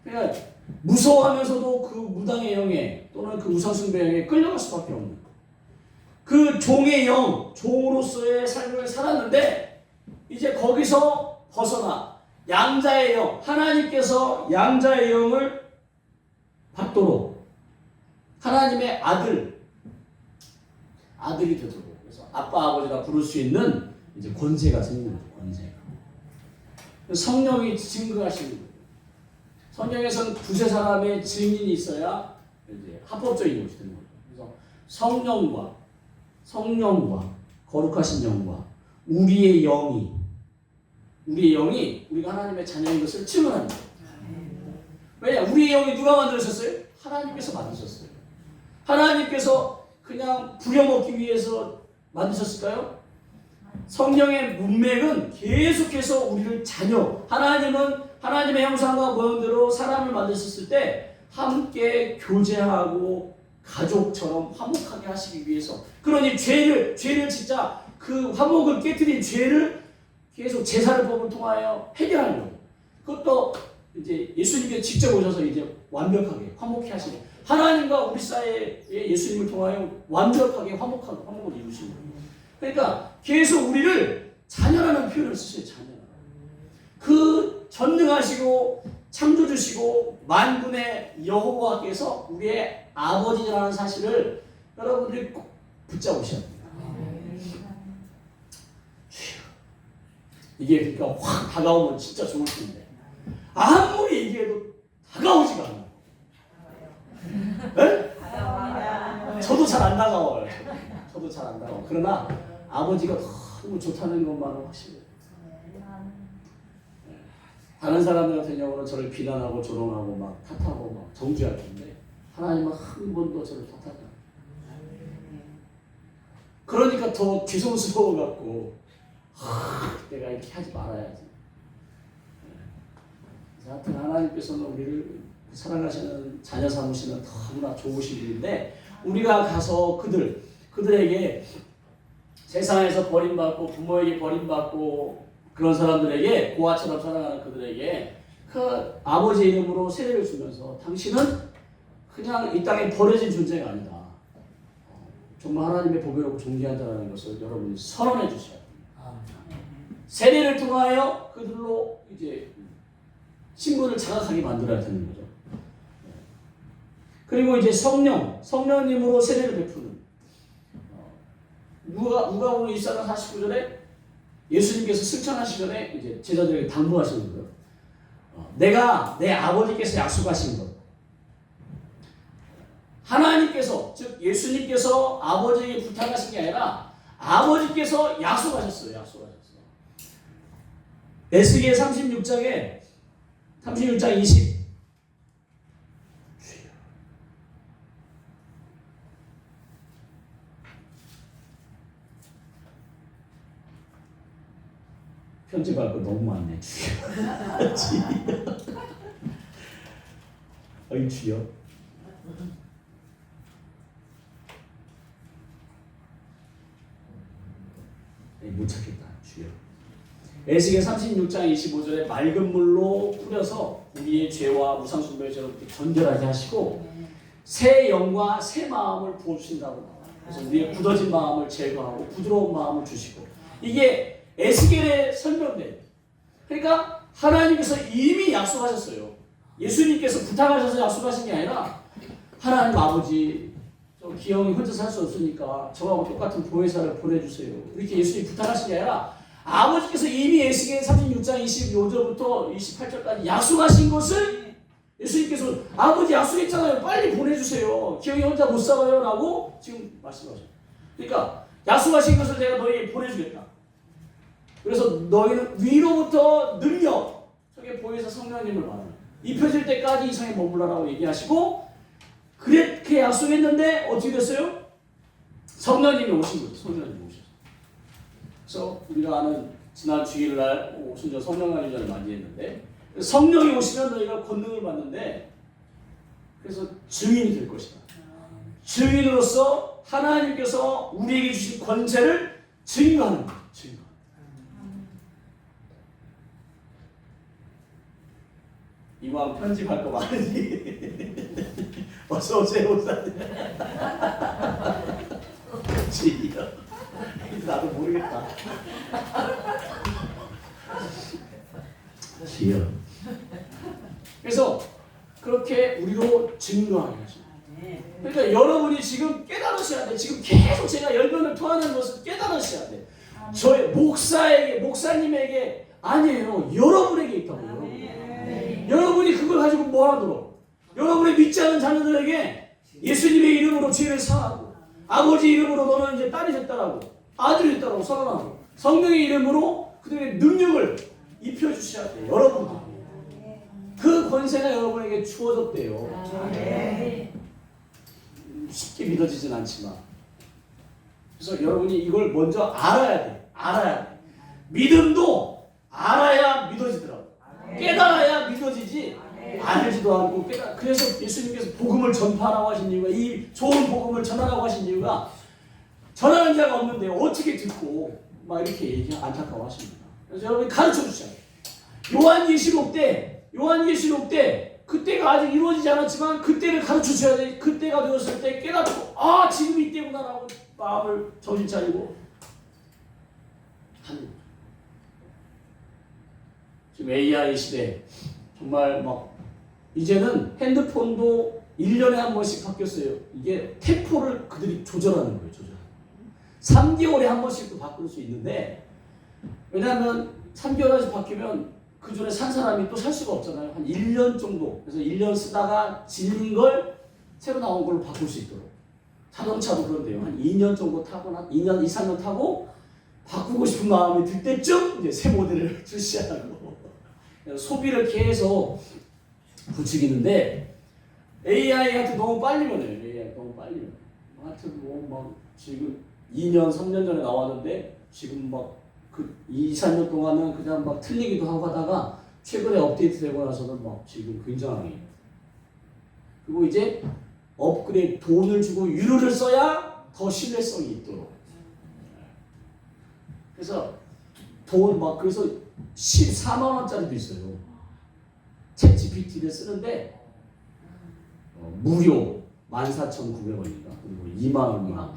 그러니까 무서워하면서도 그 무당의 영에 또는 그 우상숭배 영에 끌려갈 수밖에 없는 그 종의 영, 종으로서의 삶을 살았는데 이제 거기서 벗어나 양자의 영, 하나님께서 양자의 영을 받도록 하나님의 아들이 되도록 그래서 아빠 아버지가 부를 수 있는 이제 권세가 생기는 거죠. 권세가. 성령이 증거하시는 거예요. 성경에서는 두세 사람의 증인이 있어야 이제 합법적인 것이 되는 거죠. 그래서 성령과 거룩하신 영과 우리의 영이 우리가 하나님의 자녀인 것을 증언합니다. 왜냐? 우리의 영이 누가 만드셨어요? 하나님께서 만드셨어요. 하나님께서 그냥 부려먹기 위해서 만드셨을까요? 성령의 문맥은 계속해서 우리를 하나님은 하나님의 형상과 모형대로 사람을 만드셨을 때 함께 교제하고 가족처럼 화목하게 하시기 위해서 그러니 죄를 진짜 그 화목을 깨뜨린 죄를 계속 제사를 법을 통하여 해결하는 거예요. 그것도 이제 예수님께서 직접 오셔서 이제 완벽하게 화목케 하시는 하나님과 우리 사이에 예수님을 통하여 완벽하게 화목을 이루시는 거예요. 그러니까 계속 우리를 자녀라는 표현을 쓰셔요. 자녀. 그 전능하시고 창조주시고 만군의 여호와께서 우리의 아버지라는 사실을 여러분들이 꼭 붙잡으셔야 됩니다. 이게 그러니까 확 다가오면 진짜 좋을 텐데 아무리 얘기해도 다가오지가 않아요. 네? 저도 잘 안 다가와요. 저도 잘 안 다가와요. 그러나 아버지가 너무 좋다는 것만은 확실해요. 다른 사람들 같은 경우는 저를 비난하고 조롱하고 막 탓하고 막 정죄할 텐데 하나님은 한 번도 저를 탓하지 않아요. 그러니까 더 뒤통수러워갖고 내가 이렇게 하지 말아야지. 하여튼 하나님께서는 우리를 사랑하시는 자녀 삼으시는 너무나 좋으신 분인데 우리가 가서 그들에게 세상에서 버림받고 부모에게 버림받고 그런 사람들에게 고아처럼 사랑하는 그들에게 그 아버지의 이름으로 세례를 주면서 당신은 그냥 이 땅에 버려진 존재가 아니다. 정말 하나님의 보배롭고 존귀한 자라는 것을 여러분이 선언해 주셔야 됩니다. 세례를 통하여 그들로 이제 신분을 자각하게 만들어야 되는 거죠. 그리고 이제 성령님으로 세례를 베푸는 누가복음 24장 49절에 예수님께서 승천하시기 전에 이제 제자들에게 당부하시는 거예요. 내가 내 아버지께서 약속하신 것. 하나님께서 즉 예수님께서 아버지에게 부탁하신 게 아니라 아버지께서 약속하셨어요. 에스겔 36장 20 편집할 거 너무 많네. 주여. 어이 주여. 못 찾겠다. 주여. 에스겔 36장 25절에 맑은 물로 뿌려서 우리의 죄와 무상숭배의 죄를 전결하게 하시고 새 영과 새 마음을 부어주신다고 나와요. 그래서 우리의 굳어진 마음을 제거하고 부드러운 마음을 주시고 이게 에스겔의 설명대요. 그러니까 하나님께서 이미 약속하셨어요. 예수님께서 부탁하셔서 약속하신 게 아니라 하나님 아버지 저 기영이 혼자 살 수 없으니까 저하고 똑같은 보혜사를 보내주세요. 이렇게 예수님이 부탁하신 게 아니라 아버지께서 이미 에스겔 36장 25절부터 28절까지 약속하신 것을 예수님께서 아버지 약속했잖아요. 빨리 보내주세요. 기영이 혼자 못 살아요. 라고 지금 말씀하셔요. 그러니까 약속하신 것을 내가 너희에게 보내주겠다. 그래서 너희는 위로부터 능력, 저게 보혜사 성령님을 말하는 입혀질 때까지 이 성에 머물러라고 얘기하시고 그렇게 약속했는데 어떻게 됐어요? 성령님이 오신 거죠. 성령님이 오셔서. 그래서 우리가 아는 지난 주일날 오순절 성령날인전을 맞이했는데 성령이 오시면 너희가 권능을 받는데 그래서 증인이 될 것이다. 증인으로서 하나님께서 우리에게 주신 권세를 증거하는 거예요. 증거. 이왕 편집할 거 많으니 어서 오세요 목사님. 지요. 나도 모르겠다. 지요. 그래서 그렇게 우리로 증거하게 하십니다. 그러니까 여러분이 지금 깨달으셔야 돼. 지금 계속 제가 열변을 토하는 것을 깨달으셔야 돼. 저의 목사님에게 아니에요. 여러분에게 있다고. 여러분이 그걸 가지고 뭐하도록 여러분의 믿지 않은 자녀들에게 예수님의 이름으로 죄를 사하고 아버지 이름으로 너는 이제 딸이 됐다라고 아들이 됐다라고 선언하고 성령의 이름으로 그들의 능력을 입혀주셔야 돼요. 여러분들 그 권세가 여러분에게 주어졌대요. 쉽게 믿어지진 않지만 그래서 여러분이 이걸 먼저 알아야 돼. 알아야 돼. 믿음도 알아야 믿어지더라고. 깨달아야 믿어지지 알지도 않고 그래서 예수님께서 복음을 전파하라고 하신 이유가 이 좋은 복음을 전하라고 하신 이유가 전하는 자가 없는데 어떻게 듣고 막 이렇게 얘기 안타까워하십니다. 그래서 여러분이 가르쳐 주셔야 돼요. 요한계시록 때 그때가 아직 이루어지지 않았지만 그때를 가르쳐 주셔야 돼. 그때가 되었을 때 깨닫고 아 지금 이때구나라고 마음을 정신 차리고 하는 거죠. 지금 AI 시대 정말 막 이제는 핸드폰도 1년에 한 번씩 바뀌었어요. 이게 템포를 그들이 조절하는 거예요. 3개월에 한 번씩도 바꿀 수 있는데 왜냐하면 3개월에 바뀌면 그 전에 산 사람이 또 살 수가 없잖아요. 한 1년 정도. 그래서 1년 쓰다가 질린 걸 새로 나온 걸로 바꿀 수 있도록. 자동차도 그런데요. 한 2년 정도 타거나 2년, 2, 3년 타고 바꾸고 싶은 마음이 들 때쯤 이제 새 모델을 출시하고 소비를 계속 부추기는데 AI 하여튼 너무 빨리 변해요. AI 너무 빨리 변해요. 하여튼 뭐 막 지금 2년, 3년 전에 나왔는데 지금 막 그 2, 3년 동안은 그냥 막 틀리기도 하고 하다가 최근에 업데이트 되고 나서는 막 지금 굉장히 그리고 이제 업그레이드 돈을 주고 유료를 써야 더 신뢰성이 있도록 그래서 돈 막 그래서 14만 원짜리도 있어요. 챗 GPT를 쓰는데 무료 14,900원인가 그리고 2만 얼마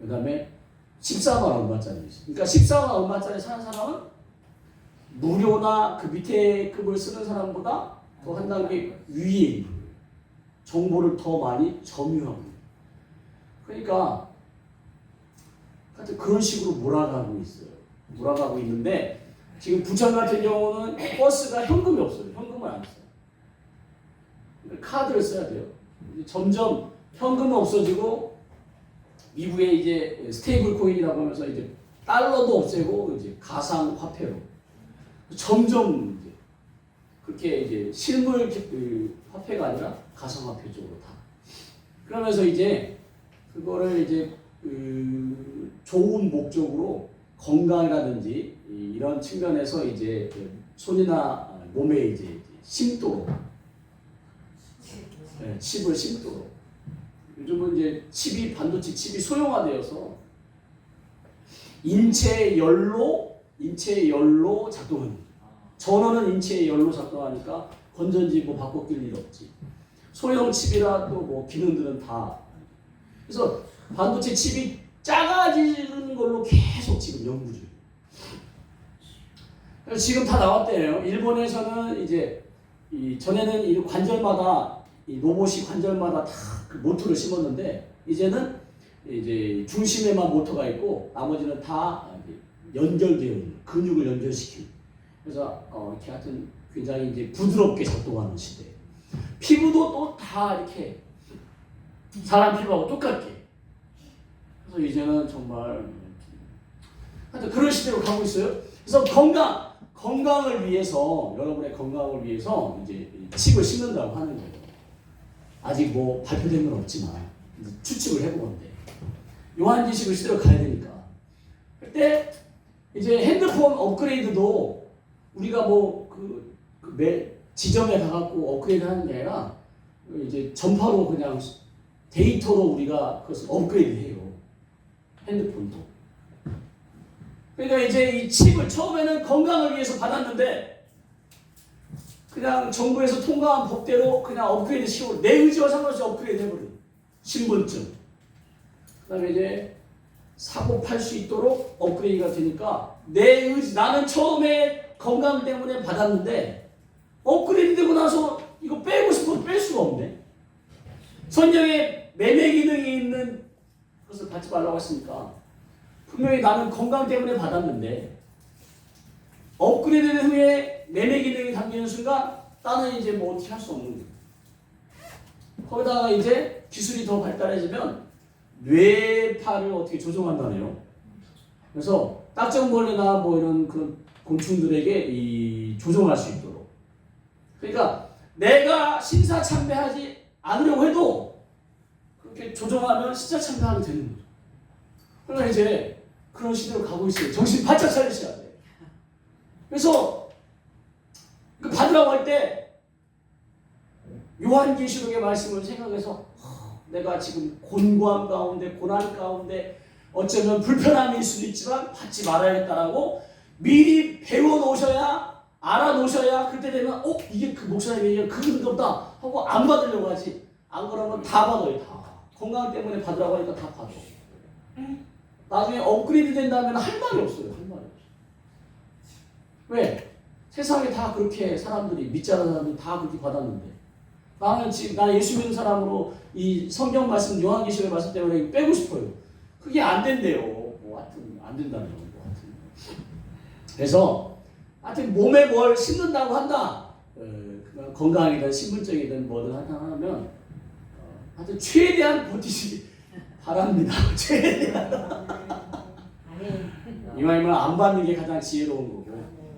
그 다음에 14만 얼마짜리 있어요. 그러니까 14만 얼마짜리 사는 사람은 무료나 그 밑에 급을 쓰는 사람보다 더 한 단계 위에 있는 거예요. 정보를 더 많이 점유하고 그러니까 하여튼 그런 식으로 몰아가고 있어요. 몰아가고 있는데 지금 부천 같은 경우는 버스가 현금이 없어요. 현금을 안 써요. 그러니까 카드를 써야 돼요. 점점 현금은 없어지고 미국에 이제 스테이블 코인이라고 하면서 이제 달러도 없애고 이제 가상 화폐로 점점 이제 그렇게 이제 실물 화폐가 아니라 가상 화폐 쪽으로 다. 그러면서 이제 그거를 이제 좋은 목적으로 건강이라든지 이런 측면에서 이제 손이나 몸에 이제 심도록 칩을 심도록 요즘은 이제 반도체 칩이 소형화되어서 인체의 열로 작동합니다. 전원은 인체의 열로 작동하니까 건전지 뭐 바꿔낄 일 없지. 소형 칩이라 또 뭐 기능들은 다. 그래서 반도체 칩이 작아지는 걸로 계속 지금 연구 중이에요. 그래서 지금 다 나왔대요. 일본에서는 이제 전에는 이 관절마다 이 로봇이 관절마다 다 그 모터를 심었는데 이제는 이제 중심에만 모터가 있고 나머지는 다 연결되어 있는 근육을 연결시키는. 그래서 이렇게 하여튼 굉장히 이제 부드럽게 작동하는 시대. 피부도 또 다 이렇게 사람 피부하고 똑같게. 그래서 이제는 정말 하여튼 그런 시대로 가고 있어요. 그래서 건강을 위해서, 여러분의 건강을 위해서 이제 칩을 심는다고 하는 거예요. 아직 뭐 발표된 건 없지만 추측을 해보건데 요한계시록 시대로 가야 되니까. 그때 이제 핸드폰 업그레이드도 우리가 뭐 매 지점에 가갖고 업그레이드 하는 게 아니라 이제 전파로 그냥 데이터로 우리가 그것을 업그레이드해요. 핸드폰도. 그러니까 이제 이 칩을 처음에는 건강을 위해서 받았는데 그냥 정부에서 통과한 법대로 그냥 업그레이드 시키고 내 의지와 상관없이 업그레이드 해버려요. 신분증. 그 다음에 이제 사고 팔 수 있도록 업그레이드가 되니까 내 의지, 나는 처음에 건강 때문에 받았는데 업그레이드 되고 나서 이거 빼고 싶어도 뺄 수가 없네. 성경에 매매 기능이 있는 것을 받지 말라고 했으니까 분명히 나는 건강 때문에 받았는데 업그레이드 된 후에 매매 기능이 담기는 순간 나는 이제 뭐 어떻게 할 수 없는 거예요. 거기다가 이제 기술이 더 발달해지면 뇌파를 어떻게 조종한다네요. 그래서 딱정벌레나 뭐 이런 그런 곤충들에게 이 조종할 수 있도록. 그러니까 내가 신사참배하지 않으려고 해도 그렇게 조종하면 신사참배하면 되는 거죠. 그러니까 이제 그런 시대로 가고 있어요. 정신 바짝 차리셔야 돼요. 그래서 그 받으라고 할 때 요한계시록의 말씀을 생각해서 내가 지금 곤고함 가운데, 고난 가운데 어쩌면 불편함일 수도 있지만 받지 말아야겠다라고 미리 배워놓으셔야, 알아놓으셔야 그때 되면 이게 그 목사님의 얘기가 그건가 보다 하고 안 받으려고 하지. 안 그러면 다 받아요. 다. 건강 때문에 받으라고 하니까 다 받아. 나중에 업그레이드 된다면 할 말이 없어요. 할 말이 없어요. 왜? 세상에 다 그렇게 사람들이, 믿지 않는 사람들이 다 그렇게 받았는데 나는 지금 나 예수 믿는 사람으로 이 성경 말씀, 요한계시록 말씀 때문에 빼고 싶어요. 그게 안 된대요. 뭐 하여튼 안 된다는 거. 뭐 하여튼. 그래서 하여튼 몸에 뭘 심는다고 한다. 건강이든 신분증이든 뭐든 하면 하여튼 최대한 버티시기 바랍니다. 최대한. 이왕이면 안 받는 게 가장 지혜로운 거고.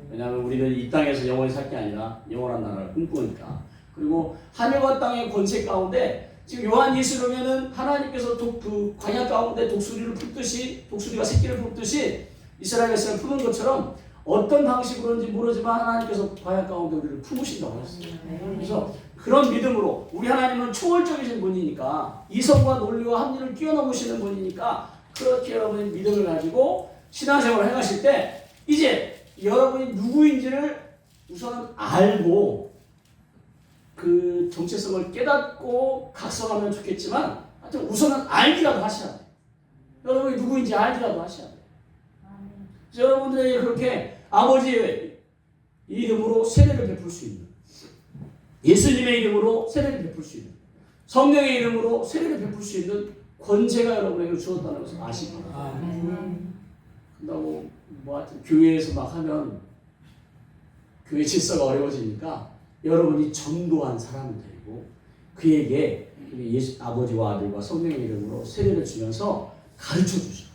왜냐하면 우리는 이 땅에서 영원히 살 게 아니라 영원한 나라를 꿈꾸니까. 그리고 하늘과 땅의 권세 가운데 지금 요한계시록에는 하나님께서 그 광야 가운데 독수리를 품듯이, 독수리가 새끼를 품듯이 이스라엘 백성을 푸는 것처럼 어떤 방식으로인지 모르지만 하나님께서 광야 가운데 우리를 품으신다고 했어요. 그래서 그런 믿음으로 우리 하나님은 초월적이신 분이니까 이성과 논리와 합리를 뛰어넘으시는 분이니까 그렇게 여러분이 믿음을 가지고 신앙생활을 해가실 때 이제 여러분이 누구인지를 우선은 알고 그 정체성을 깨닫고 각성하면 좋겠지만 하여튼 우선은 알기라도 하셔야 돼요. 여러분이 누구인지 알기라도 하셔야 돼요. 그래서 여러분들에게 그렇게 아버지의 이름으로 세례를 베풀 수 있는, 예수님의 이름으로 세례를 베풀 수 있는, 성령의 이름으로 세례를 베풀 수 있는 권세가 여러분에게 주었다는 것을 아시기 바랍니다. 그런다고 뭐 하여튼 교회에서 막 하면 교회 질서가 어려워지니까 여러분이 전도한 사람을 데리고 그에게 예수 아버지와 아들과 성령의 이름으로 세례를 주면서 가르쳐 주셔.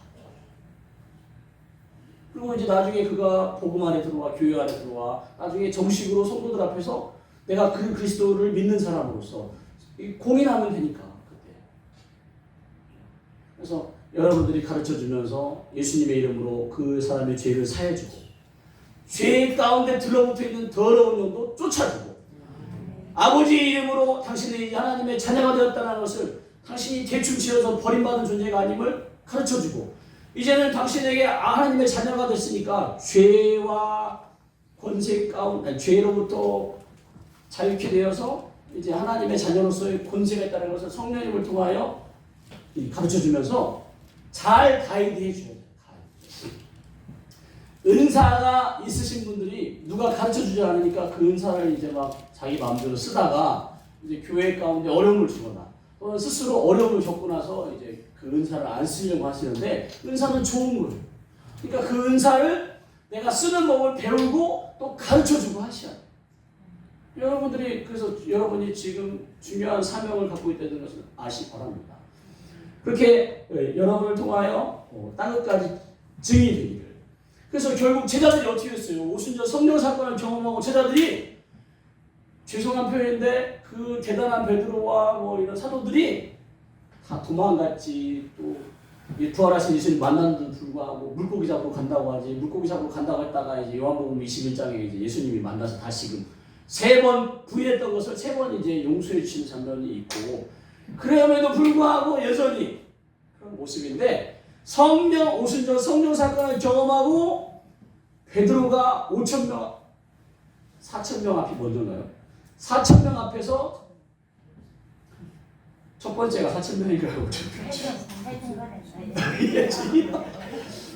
그리고 이제 나중에 그가 복음 안에 들어와, 교회 안에 들어와, 나중에 정식으로 성도들 앞에서 내가 그 그리스도를 믿는 사람으로서 공인하면 되니까 그때. 그래서 여러분들이 가르쳐 주면서 예수님의 이름으로 그 사람의 죄를 사해주고, 죄 가운데 들러붙어 있는 더러운 영도 쫓아주고, 아버지의 이름으로 당신이 하나님의 자녀가 되었다는 것을 당신이 대충 지어서 버림받은 존재가 아님을 가르쳐주고, 이제는 당신에게 하나님의 자녀가 됐으니까 죄와 권세 가운데, 죄로부터 자유케 되어서 이제 하나님의 자녀로서의 권세가 있다는 것을 성령님을 통하여 가르쳐주면서 잘 가이드해 줘야 돼요. 은사가 있으신 분들이 누가 가르쳐주지 않으니까 그 은사를 이제 막 자기 마음대로 쓰다가 이제 교회 가운데 어려움을 주거나 또는 스스로 어려움을 겪고 나서 이제 그 은사를 안 쓰려고 하시는데, 은사는 좋은 거예요. 그러니까 그 은사를 내가 쓰는 법을 배우고 또 가르쳐주고 하셔야 돼요. 여러분들이 그래서 여러분이 지금 중요한 사명을 갖고 있다는 것을 아시기 바랍니다. 그렇게 여러분을 통하여 땅끝까지 증인이 되기를. 그래서 결국 제자들이 어떻게 했어요? 오순절 성령 사건을 경험하고 제자들이 죄송한 표현인데 그 대단한 베드로와 뭐 이런 사도들이 다 도망갔지. 또 부활하신 예수님 만났는데도 불구하고 물고기 잡으러 간다고 하지. 물고기 잡으러 간다고 했다가 이제 요한복음 21장에 이제 예수님이 만나서 다시금 3번 부인했던 것을 3번 이제 용서해 주시는 장면이 있고, 그럼에도 불구하고 여전히 그런 모습인데, 오순절 성령 사건을 경험하고 베드로가 5,000명, 4,000명 앞이 먼저나요? 4,000명 앞에서 첫 번째가 4,000명인가요? 5,000명.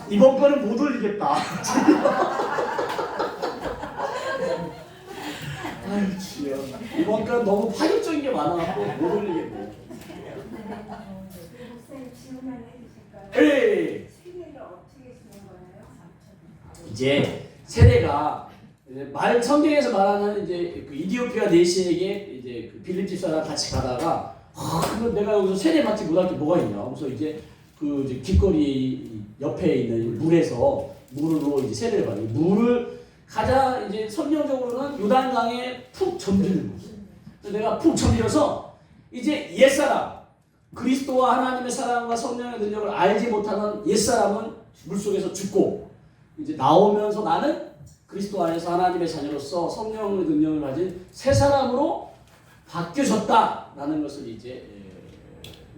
이번 거는 못 올리겠다. 아유, 지요. 이번 건 너무 파격적인 게 많아갖고 못 올리겠네. 목사님 질문 하나 해주실까요? 예. 세례를 어떻게 주는 거예요? 이제 세례가 말 성경에서 말하는 이제 그 이디오피아 내시에게 이제 그 빌립 집사랑 같이 가다가 그럼 내가 여기서 세례 받지 못할 게 뭐가 있냐. 그래서 이제 그 이제 길거리 옆에 있는 물에서 물로 이제 세례를 받는 물을 가장 이제 성경적으로는 요단강에 푹 잠기는 거죠. 그래서 내가 푹 잠겨서 이제 옛사람, 그리스도와 하나님의 사랑과 성령의 능력을 알지 못하는 옛사람은 물속에서 죽고, 이제 나오면서 나는 그리스도 안에서 하나님의 자녀로서 성령의 능력을 가진 새 사람으로 바뀌어졌다라는 것을 이제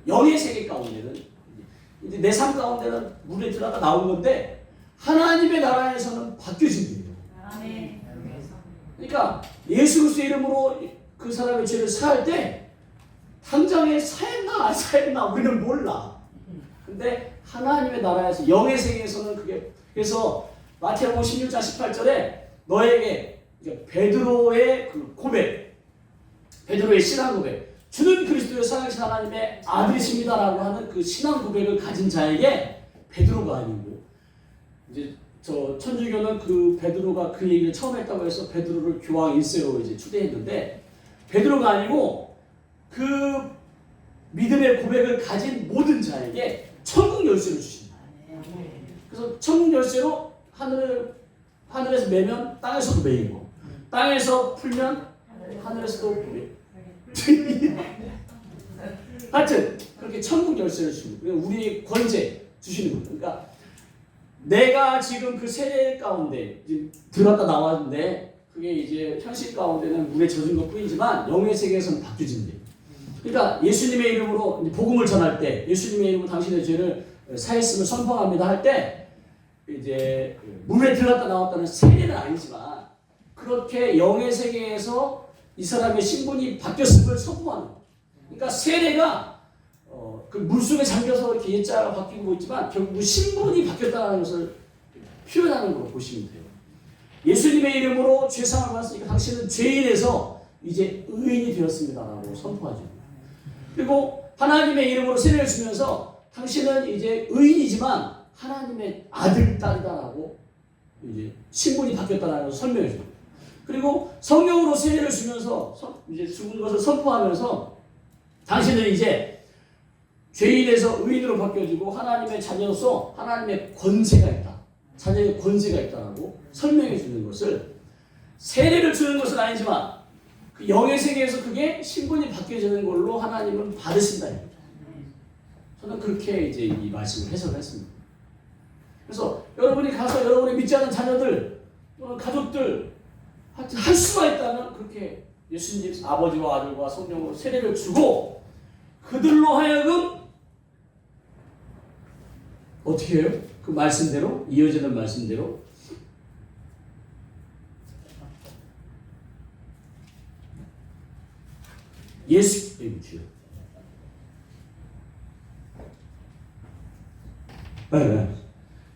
영의 세계 가운데는, 이제 내 삶 가운데는 물에 들어가 나온 건데 하나님의 나라에서는 바뀌어진 거예요. 아멘. 그러니까 예수 그리스도의 이름으로 그 사람의 죄를 사할 때 당장에 사했나 안 사했나 우리는 몰라. 근데 하나님의 나라에서 영의 세계에서는 그게, 그래서 마태복음 16장 18절에 너에게 베드로의 그 고백, 베드로의 신앙 고백, 주는 그리스도의 살아계신 하나님의 아들이십니다라고 하는 그 신앙 고백을 가진 자에게 베드로가 아니고, 이제 저 천주교는 그 베드로가 그 얘기를 처음 했다고 해서 베드로를 교황 1세로 이제 추대했는데, 베드로가 아니고 그 믿음의 고백을 가진 모든 자에게 천국 열쇠를 주신다. 그래서 천국 열쇠로 하늘에서 매면 땅에서도 매이고, 땅에서 풀면 하늘에서도 풀리고. 하여튼 그렇게 천국 열쇠를 주고 우리 권세 주시는 거예요. 그러니까 내가 지금 그 세례 가운데 들어갔다 나왔는데 그게 이제 현실 가운데는 물에 젖은 것 뿐이지만 영의 세계에서는 바뀌어진대. 그러니까 예수님의 이름으로 복음을 전할 때, 예수님의 이름으로 당신의 죄를 사했음을 선포합니다 할 때 이제 물에 들어갔다 나왔다는 세례는 아니지만 그렇게 영의 세계에서 이 사람의 신분이 바뀌었음을 선포하는 거예요. 그러니까 세례가 그 물속에 잠겨서 이렇게 예자가 바뀌고 있지만 결국 신분이 바뀌었다는 것을 표현하는 걸로 보시면 돼요. 예수님의 이름으로 죄사함을 받았으니까 당신은 죄인에서 이제 의인이 되었습니다라고 선포하죠. 그리고 하나님의 이름으로 세례를 주면서 당신은 이제 의인이지만 하나님의 아들, 딸이다라고 이제 신분이 바뀌었다는 것을 설명해 줘요. 그리고 성령으로 세례를 주면서 이제 죽은 것을 선포하면서 당신은 이제 죄인에서 의인으로 바뀌어지고 하나님의 자녀로서 하나님의 권세가 있다. 자녀의 권세가 있다라고 설명해 주는 것을, 세례를 주는 것은 아니지만 그 영의 세계에서 그게 신분이 바뀌어지는 걸로 하나님은 받으신다. 저는 그렇게 이제 이 말씀을 해석했습니다. 그래서 여러분이 가서 여러분이 믿지 않는 자녀들, 가족들 할 수가 있다면 그렇게 예수님 아버지와 아들과 성령으로 세례를 주고 그들로 하여금 어떻게 해요? 그 말씀대로, 이어지는 말씀대로 예수, 네.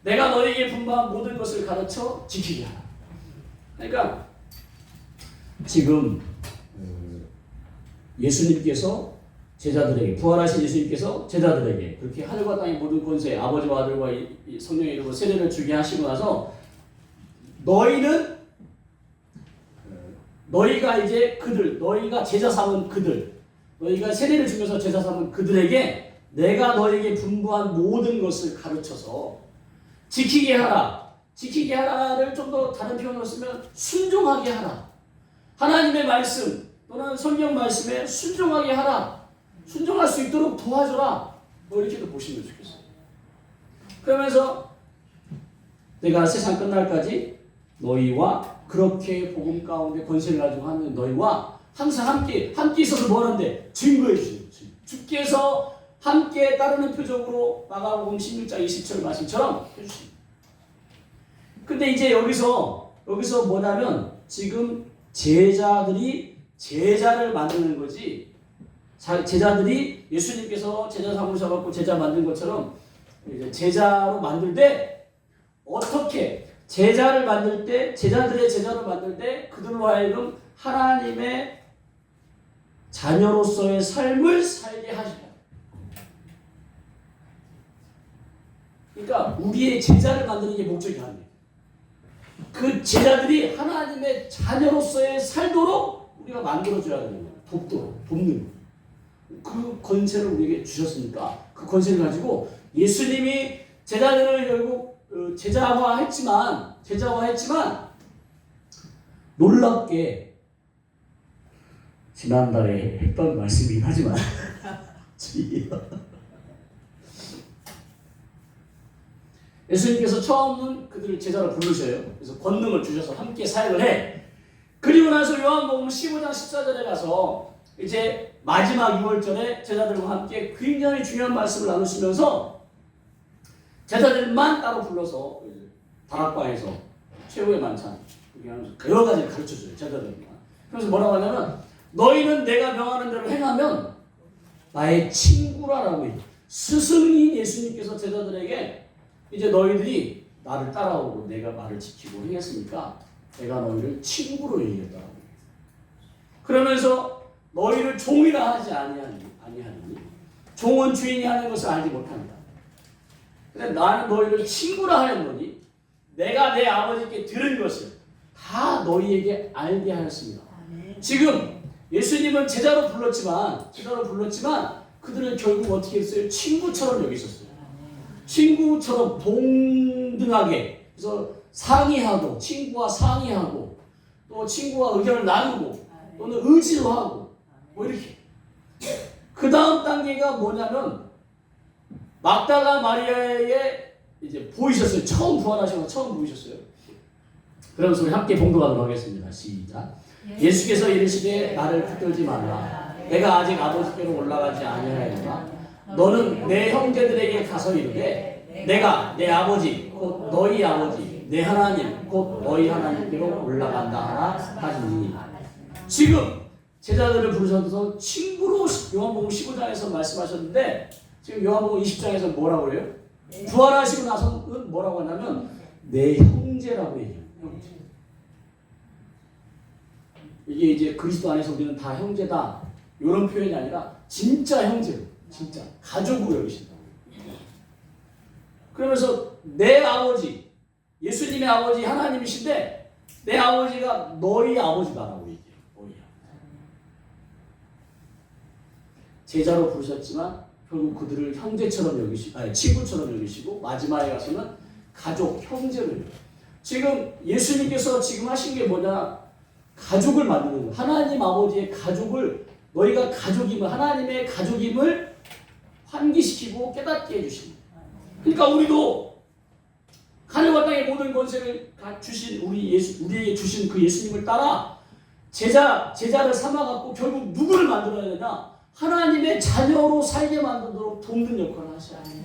내가 너에게 분부한 모든 것을 가르쳐 지키게 하라. 그러니까 지금 예수님께서 제자들에게, 부활하신 예수님께서 제자들에게 그렇게 하늘과 땅의 모든 권세, 아버지와 아들과 이 성령의 이름으로 세례를 주게 하시고 나서 너희는 너희가 이제 그들, 너희가 제자 삼은 그들, 너희가 세례를 주면서 제자 삼은 그들에게 내가 너희에게 분부한 모든 것을 가르쳐서 지키게 하라. 지키게 하라를 좀 더 다른 표현으로 쓰면 순종하게 하라. 하나님의 말씀 또는 성경 말씀에 순종하게 하라. 순종할 수 있도록 도와줘라. 뭐 이렇게도 보시면 좋겠어요. 그러면서 내가 세상 끝날까지 너희와 그렇게 복음 가운데 권세를 가지고 하는 너희와 항상 함께 있어서 뭐 하는데 증거해 주시는 거죠. 주께서 함께 따르는 표적으로 마가복음 16장 20절 말씀처럼 해주십니다. 근데 이제 여기서 뭐냐면 지금 제자들이 제자를 만드는 거지, 제자들이 예수님께서 제자 삼으셔갖고 제자 만든 것처럼 이제 제자로 만들 때 어떻게 제자를 만들 때, 제자들의 제자로 만들 때 그들로 하여금 하나님의 자녀로서의 삶을 살게 하시다. 그러니까 우리의 제자를 만드는 게 목적이 아니에요. 그 제자들이 하나님의 자녀로서의 살도록 우리가 만들어줘야 되는 거예요. 돕는 거예요. 그 권세를 우리에게 주셨으니까 그 권세를 가지고 예수님이 제자들을 결국 제자화했지만 놀랍게 지난달에 했던 말씀이긴 하지만 예수님께서 처음은 그들을 제자로 부르셔요. 그래서 권능을 주셔서 함께 사역을 해. 그리고 나서 요한복음 15장 14절에 가서 이제 마지막 6월절에 제자들과 함께 굉장히 중요한 말씀을 나누시면서 제자들만 따로 불러서 다락방에서 최후의 만찬 여러 가지를 가르쳐줘요. 제자들만. 그래서 뭐라고 하냐면 너희는 내가 명하는 대로 행하면 나의 친구라라고 해요. 스승인 예수님께서 제자들에게 이제 너희들이 나를 따라오고 내가 말을 지키고 행했으니까 내가 너희를 친구로 여기겠다라고 해요. 그러면서 너희를 종이라 하지 아니하니 종은 주인이 하는 것을 알지 못한다. 근데 나는 너희를 친구라 하였노니 내가 내 아버지께 들은 것을 다 너희에게 알게 하였습니다. 지금 예수님은 제자로 불렀지만 그들은 결국 어떻게 했어요? 친구처럼 여기셨어요. 친구처럼 동등하게, 그래서 상의하고, 친구와 상의하고, 또 친구와 의견을 나누고, 또는 의지도 하고, 뭐 이렇게. 그 다음 단계가 뭐냐면 막달라 마리아에게 이제 보이셨어요. 처음 부활하셔서 처음 보이셨어요. 그러면서 우리 함께 봉독하도록 하겠습니다. 시작. 예수께서 이르시되 나를 붙들지 말라. 내가 아직 아버지께로 올라가지 아니하였노라. 너는 내 형제들에게 가서 이르되 내가 내 아버지 곧 너희 아버지 내 하나님 곧 너희 하나님께로 올라간다 하라 하시니. 지금 제자들을 부르셔서 친구로 요한복음 15장에서 말씀하셨는데 지금 요한복음 20장에서 뭐라고 해요? 부활하시고 나서는 뭐라고 하냐면 내 형제라고 얘기해요. 형제. 이게 이제 그리스도 안에서 우리는 다 형제다 이런 표현이 아니라 진짜 형제로, 진짜 가족으로 여기신다. 그러면서 내 아버지, 예수님의 아버지 하나님이신데 내 아버지가 너희 아버지다라고 얘기해요. 너희 아버지. 제자로 부르셨지만 결국 그들을 형제처럼 여기시고, 친구처럼 여기시고 마지막에 가서는 가족, 형제를. 지금 예수님께서 지금 하신 게 뭐냐? 가족을 만드는 거예요. 하나님 아버지의 가족을, 너희가 가족임을, 하나님의 가족임을 환기시키고 깨닫게 해주십니다. 그러니까 우리도 하늘과 땅의 모든 권세를 주신 우리에게 주신 그 예수님을 따라 제자를 삼아갖고 결국 누구를 만들어야 되나? 하나님의 자녀로 살게 만들도록 돕는 역할을 하셔야 돼요.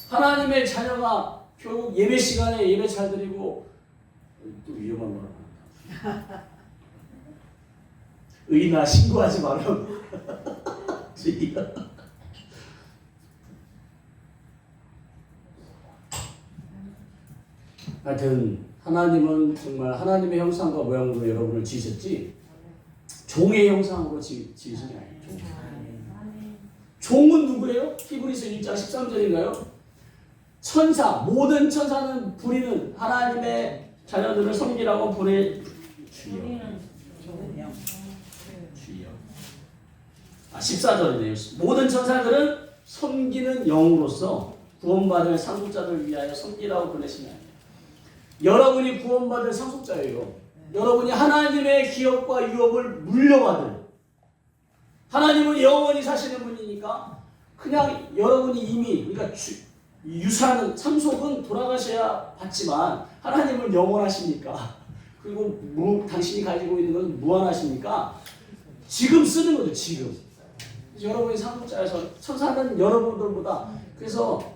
하나님의 자녀가 결국 예배 시간에 예배 잘 드리고, 또 위험한 말 한다. 의나 신고하지 말라고. 하여튼 하나님은 정말 하나님의 형상과 모양으로 여러분을 지으셨지 종의 형상으로 지으신 게 아니에요. 종은 누구예요? 히브리서 1장 13절인가요? 천사, 모든 천사는 부리는 하나님의 자녀들을 섬기라고 보내 주여. 우리는 좋으면 주여. 14절이네요. 모든 천사들은 섬기는 영으로서 구원받을 상속자들을 위하여 섬기라고 보내시는 아니에요. 여러분이 구원받을 상속자예요. 여러분이 하나님의 기업과 유업을 물려받을, 하나님은 영원히 사시는 분이니까 그냥 여러분이 이미, 그러니까 유산은, 상속은 돌아가셔야 받지만 하나님은 영원하시니까, 그리고 당신이 가지고 있는 것은 무한하시니까 지금 쓰는 거죠. 지금 여러분이 상속자여서, 천사는 여러분들보다, 그래서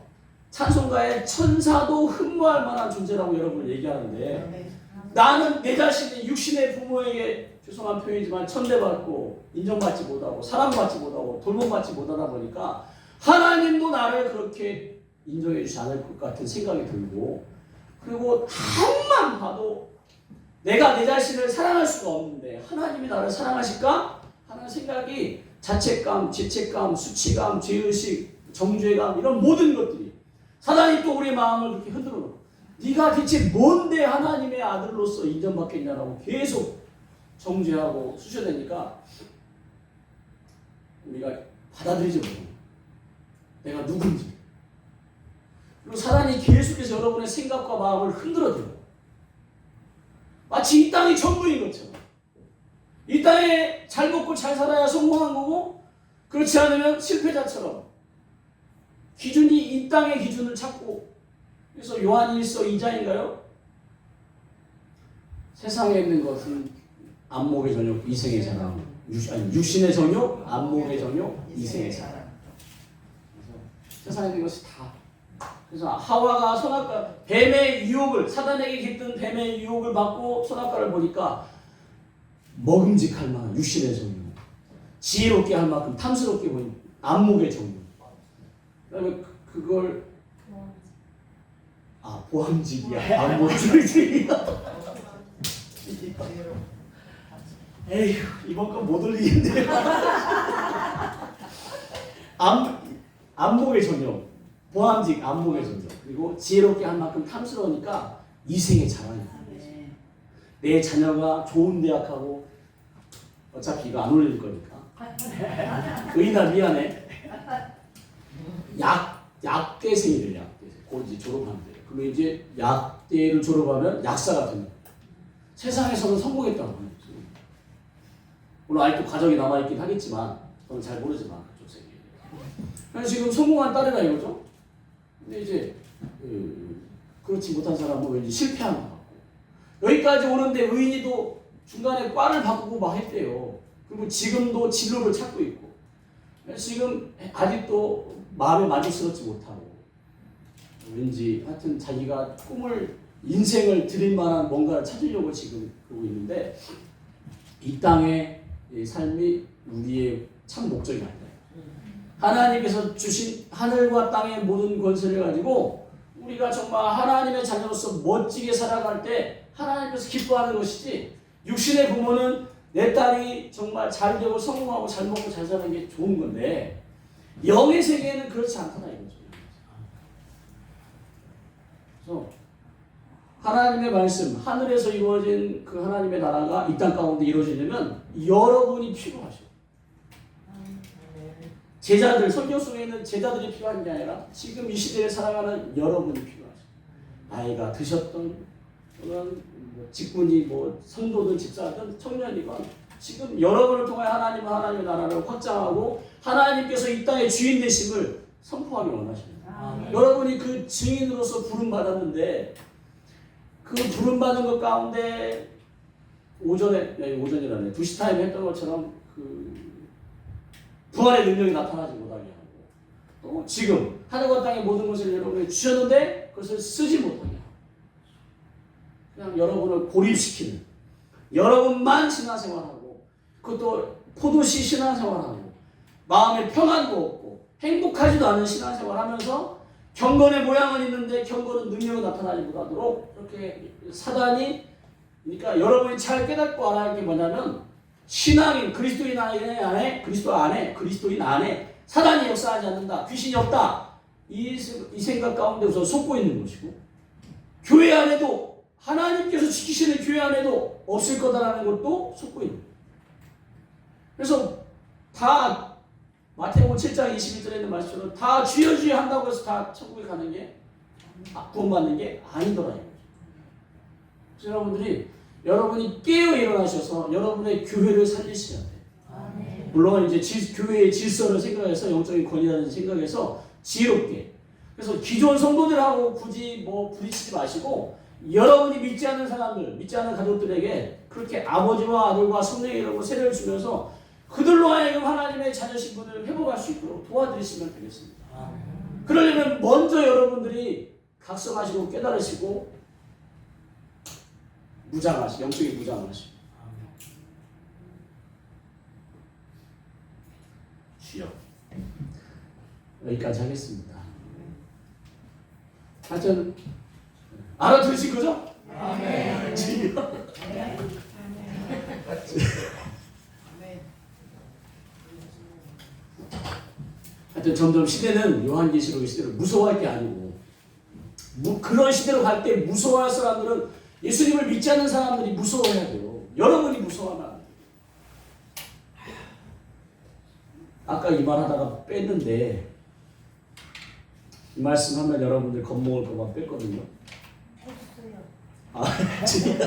찬송가에 천사도 흠모할 만한 존재라고 여러분을 얘기하는데, 나는 내 자신이 육신의 부모에게, 죄송한 표현이지만, 천대받고 인정받지 못하고 사랑받지 못하고 돌봄받지 못하다 보니까 하나님도 나를 그렇게 인정해 주지 않을 것 같은 생각이 들고, 그리고 한만 봐도 내가 내 자신을 사랑할 수가 없는데 하나님이 나를 사랑하실까 하는 생각이, 자책감, 죄책감, 수치감, 죄의식, 정죄감, 이런 모든 것들이, 사단이 또 우리 마음을 그렇게 흔들어 놓고, 네가 대체 뭔데 하나님의 아들로서 인정받겠냐라고 계속 정죄하고 수셔대니까 우리가 받아들이지 못해요. 내가 누군지. 그리고 사단이 계속해서 여러분의 생각과 마음을 흔들어대요. 마치 이 땅이 전부인 것처럼. 이 땅에 잘 먹고 잘 살아야 성공한 거고, 그렇지 않으면 실패자처럼 기준이 이 땅의 기준을 찾고, 그래서 요한일서 2장인가요? 세상에 있는 것은 안목의 정욕, 이생의 자랑. 육신의 정욕, 안목의 정욕, 이생의 자랑. 그래서 세상에 있는 것이 다. 그래서 하와가 선악과, 뱀의 유혹을, 사단에게 깃든 뱀의 유혹을 받고 선악과를 보니까 먹음직할 만한 육신의 정욕, 지혜롭게 할 만큼 탐스럽게 보이는 안목의 정욕. 그다음에 그걸 보암직이야. 안목주의야. 에휴, 이번 건 못 올리겠네요. 안목의 정욕, 보암직, 안목의 정욕, 그리고 지혜롭게 한 만큼 탐스러우니까 이생의 자랑이야. 내 자녀가 좋은 대학 가고, 어차피 이거 안 올릴 거니까. 의인아 미안해. 약대생이래. 약대생. 곧 이제 졸업하면 돼. 그러면 이제 약대를 졸업하면 약사가 되는 거야. 세상에서는 성공했다고 하는 거지. 물론 아직도 과정이 남아있긴 하겠지만, 저는 잘 모르지만 그쪽 세계. 그래서 지금 성공한 딸이라 이거죠. 근데 이제 그렇지 못한 사람은 왠지 실패하는 것 같고, 여기까지 오는데 의인이도 중간에 과를 바꾸고 막 했대요. 그리고 지금도 진로를 찾고 있고, 지금 아직도 마음에 만족스럽지 못하고, 왠지 하여튼 자기가 꿈을, 인생을 드릴 만한 뭔가를 찾으려고 지금 그러고 있는데, 이 땅의 삶이 우리의 참 목적이 아니다. 하나님께서 주신 하늘과 땅의 모든 권세를 가지고 우리가 정말 하나님의 자녀로서 멋지게 살아갈 때 하나님께서 기뻐하는 것이지, 육신의 부모는 내 딸이 정말 잘 되고 성공하고 잘 먹고 잘 사는 게 좋은 건데, 영의 세계에는 그렇지 않구나 이거죠. 그래서 하나님의 말씀, 하늘에서 이루어진 그 하나님의 나라가 이 땅 가운데 이루어지려면 여러분이 필요하셔. 제자들, 성경 속에 있는 제자들이 필요한 게 아니라 지금 이 시대에 살아가는 여러분이 필요하셔. 나이가 드셨던, 또는 직분이 성도든 집사든 청년이건, 지금 여러분을 통해 하나님은 하나님의 나라를 확장하고 하나님께서 이 땅의 주인 되심을 선포하기 원하십니다. 여러분이 그 증인으로서 부름받았는데, 그 부름받은 것 가운데 오전이라네, 2시 타임 했던 것처럼 부활의 능력이 나타나지 못하게 하고, 또 지금 하늘과 땅의 모든 것을 여러분에게 주셨는데 그것을 쓰지 못하게 하고, 그냥 여러분을 고립시키는, 여러분만 신앙생활하고, 그것도 포도씨 신앙생활하고, 마음에 평안도 없고 행복하지도 않은 신앙생활하면서 경건의 모양은 있는데 경건은 능력이 나타나지 못하도록 이렇게 사단이, 그러니까 여러분이 잘 깨닫고 알아야 할 게 뭐냐면, 신앙인, 그리스도인 안에, 그리스도인 안에 사단이 역사하지 않는다, 귀신이 없다, 이 생각 가운데 우선 속고 있는 것이고, 교회 안에도 하나님께서 지키시는 교회 안에도 없을 거다라는 것도 속보입니다. 그래서 다 마태복음 7장 21절에 있는 말씀처럼 다 주여 주여 한다고 해서 다 천국에 가는 게 구원받는 게 아니더라 이거죠. 그래서 여러분이 깨어 일어나셔서 여러분의 교회를 살리셔야 돼요. 물론 이제 교회의 질서를 생각해서 영적인 권위라는 생각해서 지혜롭게. 그래서 기존 성도들하고 굳이 부딪히지 마시고 여러분이 믿지 않는 사람들, 믿지 않는 가족들에게 그렇게 아버지와 아들과 성령의 이름으로 세례를 주면서 그들로 하여금 하나님의 자녀 신분을 회복할 수 있도록 도와드리시면 되겠습니다. 그러려면 먼저 여러분들이 각성하시고 깨달으시고 영적인 무장하시고 주여 여기까지 하겠습니다. 하여튼 알아들으신 거죠? 아멘. 주여 하여튼 점점 시대는 요한계시록의 시대를 무서워할 게 아니고 그런 시대로 갈 때 무서워할 사람들은 예수님을 믿지 않는 사람들이 무서워해야 돼요. 여러분이 무서워하면 안 돼요. 아까 이 말 하다가 뺐는데 이 말씀하면 여러분들 겁먹을까봐 뺐거든요. 했어요.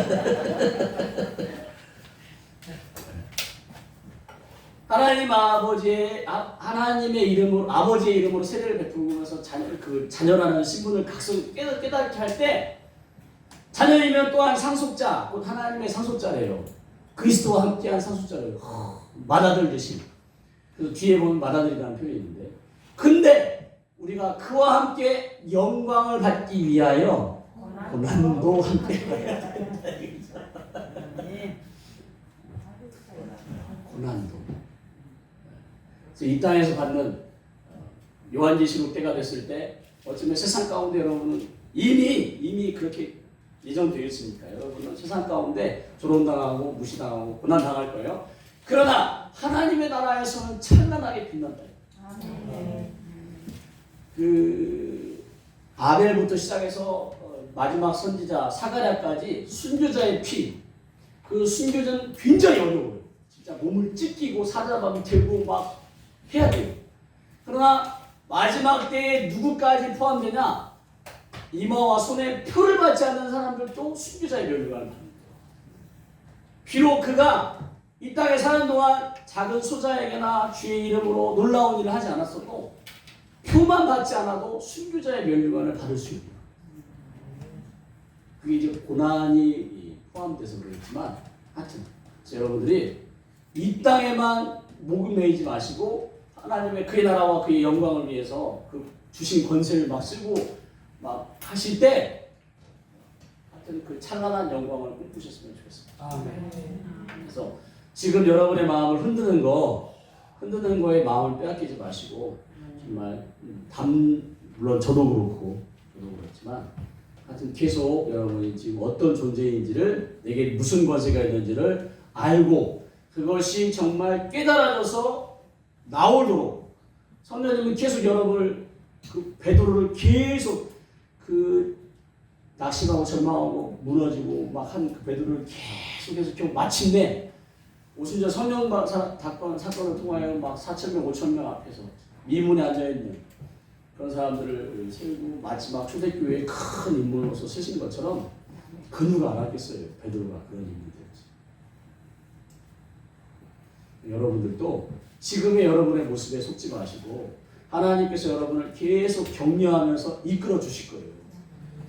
하나님의 이름으로 아버지의 이름으로 세례를 베풀면서 자녀라는 신분을 깨닫게 할 때 자녀이면 또한 상속자, 곧 하나님의 상속자래요. 그리스도와 함께한 상속자래요. 맏아들 되신. 그래서 뒤에 보면 맏아들이라는 표현이 있는데, 근데 우리가 그와 함께 영광을 받기 위하여 고난도 함께 받아야 된다. 고난도. 그래서 이 땅에서 받는 요한계시록 때가 됐을 때 어쩌면 세상 가운데 여러분은 이미 그렇게 예정되어 있으니까 여러분은 세상 가운데 조롱당하고 무시당하고 고난당할 거예요. 그러나 하나님의 나라에서는 찬란하게 빛난다. 그 아벨부터 시작해서 마지막 선지자 사가랴까지 순교자의 피, 그 순교자는 굉장히 어려워요. 진짜 몸을 찢기고 사자밤이 들고 막 해야 돼요. 그러나 마지막 때에 누구까지 포함되냐? 이마와 손에 표를 받지 않는 사람들도 순교자의 면류관을 받는다. 비록 그가 이 땅에 사는 동안 작은 소자에게나 주의 이름으로 놀라운 일을 하지 않았어도 표만 받지 않아도 순교자의 면류관을 받을 수 있다. 그게 이제 고난이 포함돼서 그렇지만 하여튼 여러분들이 이 땅에만 목을 매이지 마시고 하나님의 그의 나라와 그의 영광을 위해서 그 주신 권세를 막 쓰고 막 하실 때 하여튼 그 찬란한 영광을 꿈꾸셨으면 좋겠습니다. 아멘. 그래서 지금 여러분의 마음을 흔드는 거에 마음을 빼앗기지 마시고 정말 물론 저도 그렇지만 하여튼 계속 여러분이 지금 어떤 존재인지를 내게 무슨 권세가 있는지를 알고 그것이 정말 깨달아져서 나오도록 성령님은 계속 여러분을 그 베드로를 계속 그 낙심하고 절망하고 무너지고 막 한 그 베드로를 계속해서 마침내 오순절 성령 사건을 통하여 막 4,000명 5,000명 앞에서 미문에 앉아있는 그런 사람들을 세우고 마지막 초대교회의 큰 인물로서 쓰신 것처럼 그 누가 알았겠어요. 베드로가 그런 인물이 되었지. 여러분들도 지금의 여러분의 모습에 속지 마시고 하나님께서 여러분을 계속 격려하면서 이끌어 주실 거예요.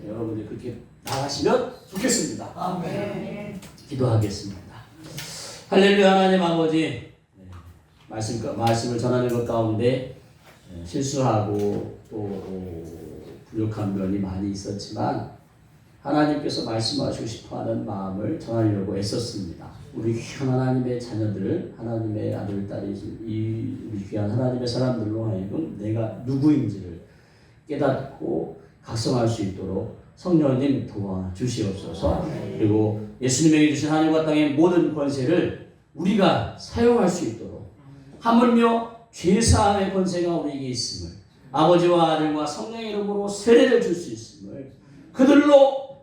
여러분이 그렇게 나가시면 좋겠습니다. 아멘. 기도하겠습니다. 할렐루야. 하나님 아버지, 말씀을 전하는 것 가운데 실수하고 또 부족한 면이 많이 있었지만 하나님께서 말씀하시고 싶어하는 마음을 전하려고 애썼습니다. 우리 귀한 하나님의 자녀들, 하나님의 아들, 딸이신 우리 귀한 하나님의 사람들로 하여금 내가 누구인지를 깨닫고 각성할 수 있도록 성령님 도와주시옵소서. 그리고 예수님에게 주신 하늘과 땅의 모든 권세를 우리가 사용할 수 있도록 하물며 죄사함의 권세가 우리에게 있음을 아버지와 아들과 성령의 이름으로 세례를 줄 수 있음을 그들로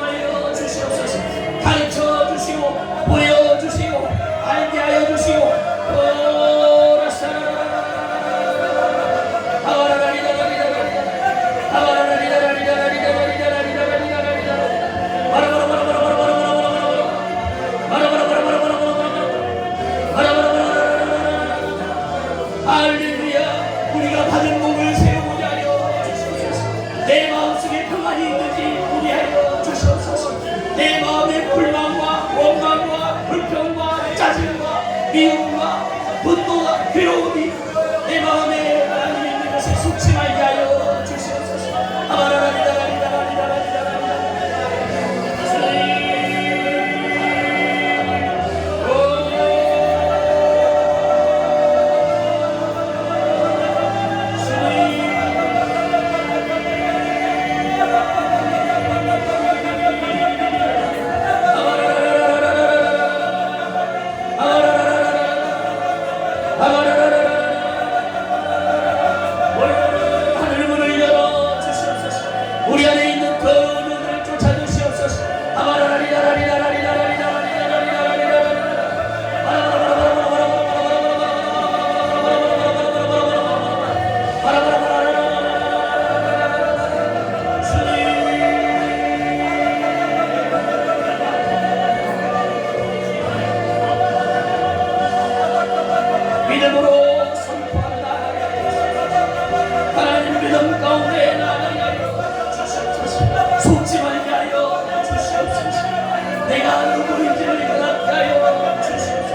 아버지 우리하여 주시옵소서. 내 마음의 불만과 원망과 불평과 짜증과 미움과 분노와 괴로움이 내 마음에 하나님 있는 것을 속지 말게 하여 주시옵소서. 하늘 문을 열어 주시옵소서. 우리 안에 있는 그 눈을 쫓아 주시옵소서. 믿음으로 선포하는 하나님 믿음 가운데 나가게 하여 주시옵소서. 속지 말게 하여 주시옵소서. 내가 누구인지를 깨닫게 하여 주시옵소서.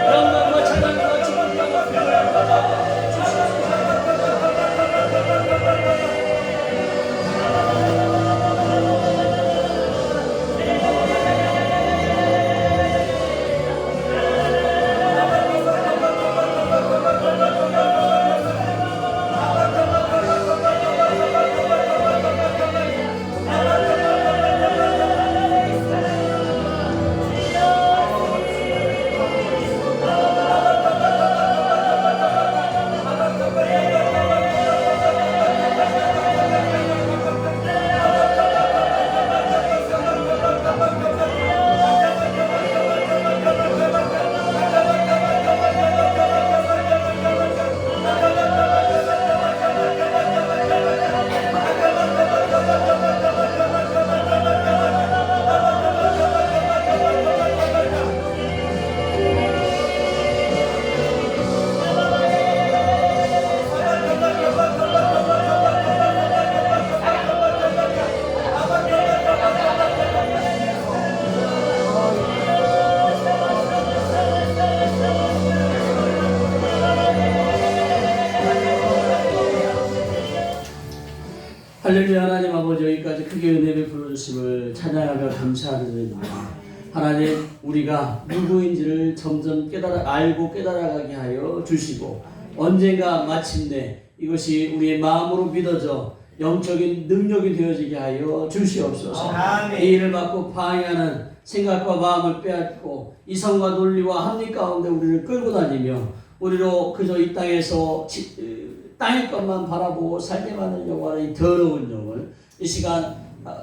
영광과 찬양과 존귀와 평을 받아 주시옵소서. 할렐루야. 하나님 아버지, 여기까지 크게 은혜 베풀어 주심을 찬양하며 감사드립니다. 하나님, 우리가 누구인지를 점점 알고 깨달아가게 하여 주시고 언젠가 마침내 이것이 우리의 마음으로 믿어져 영적인 능력이 되어지게 하여 주시옵소서. 아멘. 이 일을 받고 방해하는 생각과 마음을 빼앗고 이성과 논리와 합리 가운데 우리를 끌고 다니며 우리로 그저 이 땅에서 땅의 것만 바라보고 살게만 하려고 하는 이 더러운 영을 이 시간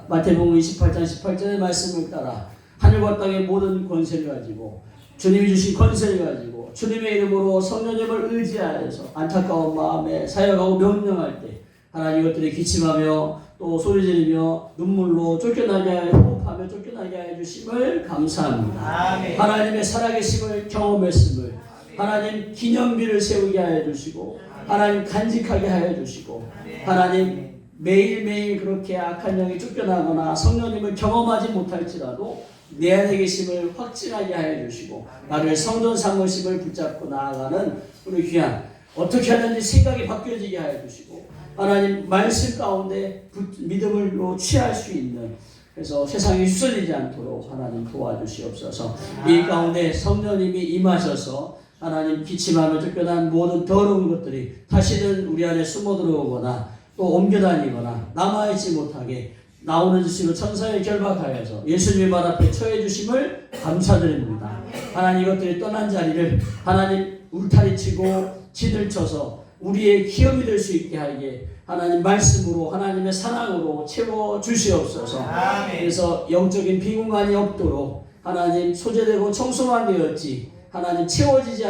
마태복음 28장 18절의 말씀을 따라 하늘과 땅의 모든 권세를 가지고 주님이 주신 권세를 가지고 주님의 이름으로 성령님을 의지하여서 안타까운 마음에 사역하고 명령할 때 하나님 이것들이 기침하며 또 소리지르며 눈물로 쫓겨나게 하여 호흡하며 쫓겨나게 하여 주심을 감사합니다. 아멘. 하나님의 살아계심을 경험했음을 하나님 기념비를 세우게 하여 주시고 하나님 간직하게 하여 주시고 하나님 매일매일 그렇게 악한 영이 쫓겨나거나 성령님을 경험하지 못할지라도 내 안에 계심을 확증하게 하여 주시고 나를 성전 사모심을 붙잡고 나아가는 우리 귀한 어떻게 하든지 생각이 바뀌어지게 하여 주시고 하나님 말씀 가운데 믿음으로 취할 수 있는 그래서 세상에 휘둘리지 않도록 하나님 도와주시옵소서. 이 가운데 성령님이 임하셔서 하나님 기침하며 쫓겨난 모든 더러운 것들이 다시는 우리 안에 숨어 들어오거나 또 옮겨다니거나 남아있지 못하게 나오는 주시로 천사에 결박하여서 예수님의 발 앞에 처해 주심을 감사드립니다. 하나님 이것들이 떠난 자리를 하나님 울타리 치고 진을 쳐서 우리의 기업이 될 수 있게 하게 하나님 말씀으로 하나님의 사랑으로 채워 주시옵소서. 그래서 영적인 비공간이 없도록 하나님 소재되고 청소만 되었지 하나님 채워지지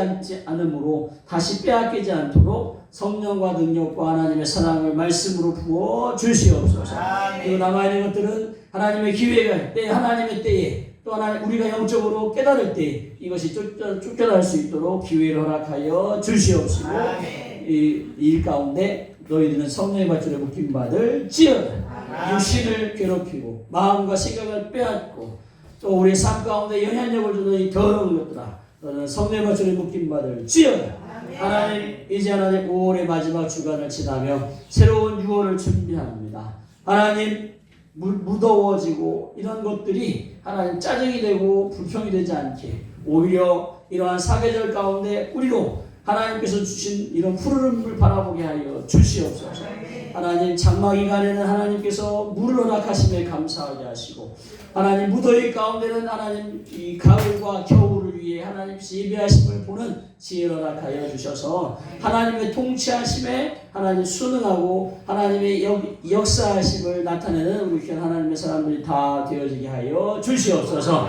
않으므로 다시 빼앗기지 않도록 성령과 능력과 하나님의 사랑을 말씀으로 부어 주시옵소서. 그리고 남아있는 것들은 하나님의 기회가 때 하나님의 때에 또 하나님 우리가 영적으로 깨달을 때 이것이 쫓겨날 수 있도록 기회를 허락하여 주시옵시고 이 일 가운데 너희들은 성령의 밧줄에 묶임받을 지어다. 육신을 괴롭히고 마음과 생각을 빼앗고 또 우리 삶 가운데 영향력을 주는 이 더러운 것들아 너는 성령의 밧줄에 묶임받을 지어다. 하나님 이제 하나님 5월의 마지막 주간을 지나며 새로운 6월을 준비합니다. 하나님 무더워지고 이런 것들이 하나님 짜증이 되고 불평이 되지 않게 오히려 이러한 사계절 가운데 우리로 하나님께서 주신 이런 푸르름을 바라보게 하여 주시옵소서. 하나님 장마기간에는 하나님께서 물을 허락하심에 감사하게 하시고 하나님 무더위 가운데는 하나님 이 가을과 겨울을 위해 하나님 예비하심을 보는 지혜를 허락하여 주셔서 하나님의 통치하심에 하나님 순응하고 하나님의 역사하심을 나타내는 우리 귀한 하나님의 사람들이 다 되어지게 하여 주시옵소서.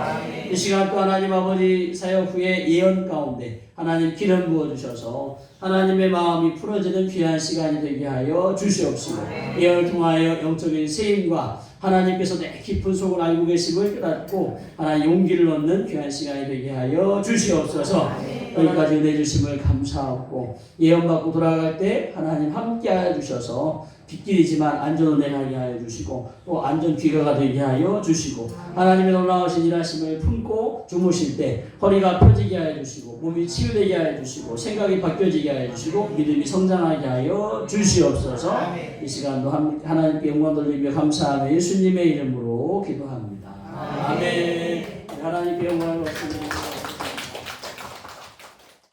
이 시간 또 하나님 아버지 사역 후에 예언 가운데 하나님 기름 부어주셔서 하나님의 마음이 풀어지는 귀한 시간이 되게 하여 주시옵시고 예언을 통하여 영적인 세임과 하나님께서 내 깊은 속을 알고 계심을 깨닫고 하나님 용기를 얻는 귀한 시간이 되게 하여 주시옵소서. 여기까지 은혜 주심을 감사하고 예언받고 돌아갈 때 하나님 함께하여 주셔서 빗길이지만 안전운행하게 하여 주시고 또 안전귀가가 되게 하여 주시고 하나님의 놀라우신 일하심을 품고 주무실 때 허리가 펴지게 하여 주시고 몸이 치유되게 하여 주시고 생각이 바뀌어지게 하여 주시고 믿음이 성장하게 하여 주시옵소서. 이 시간도 하나님께 영광 돌리며 감사하며 예수님의 이름으로 기도합니다. 아멘. 하나님께 영광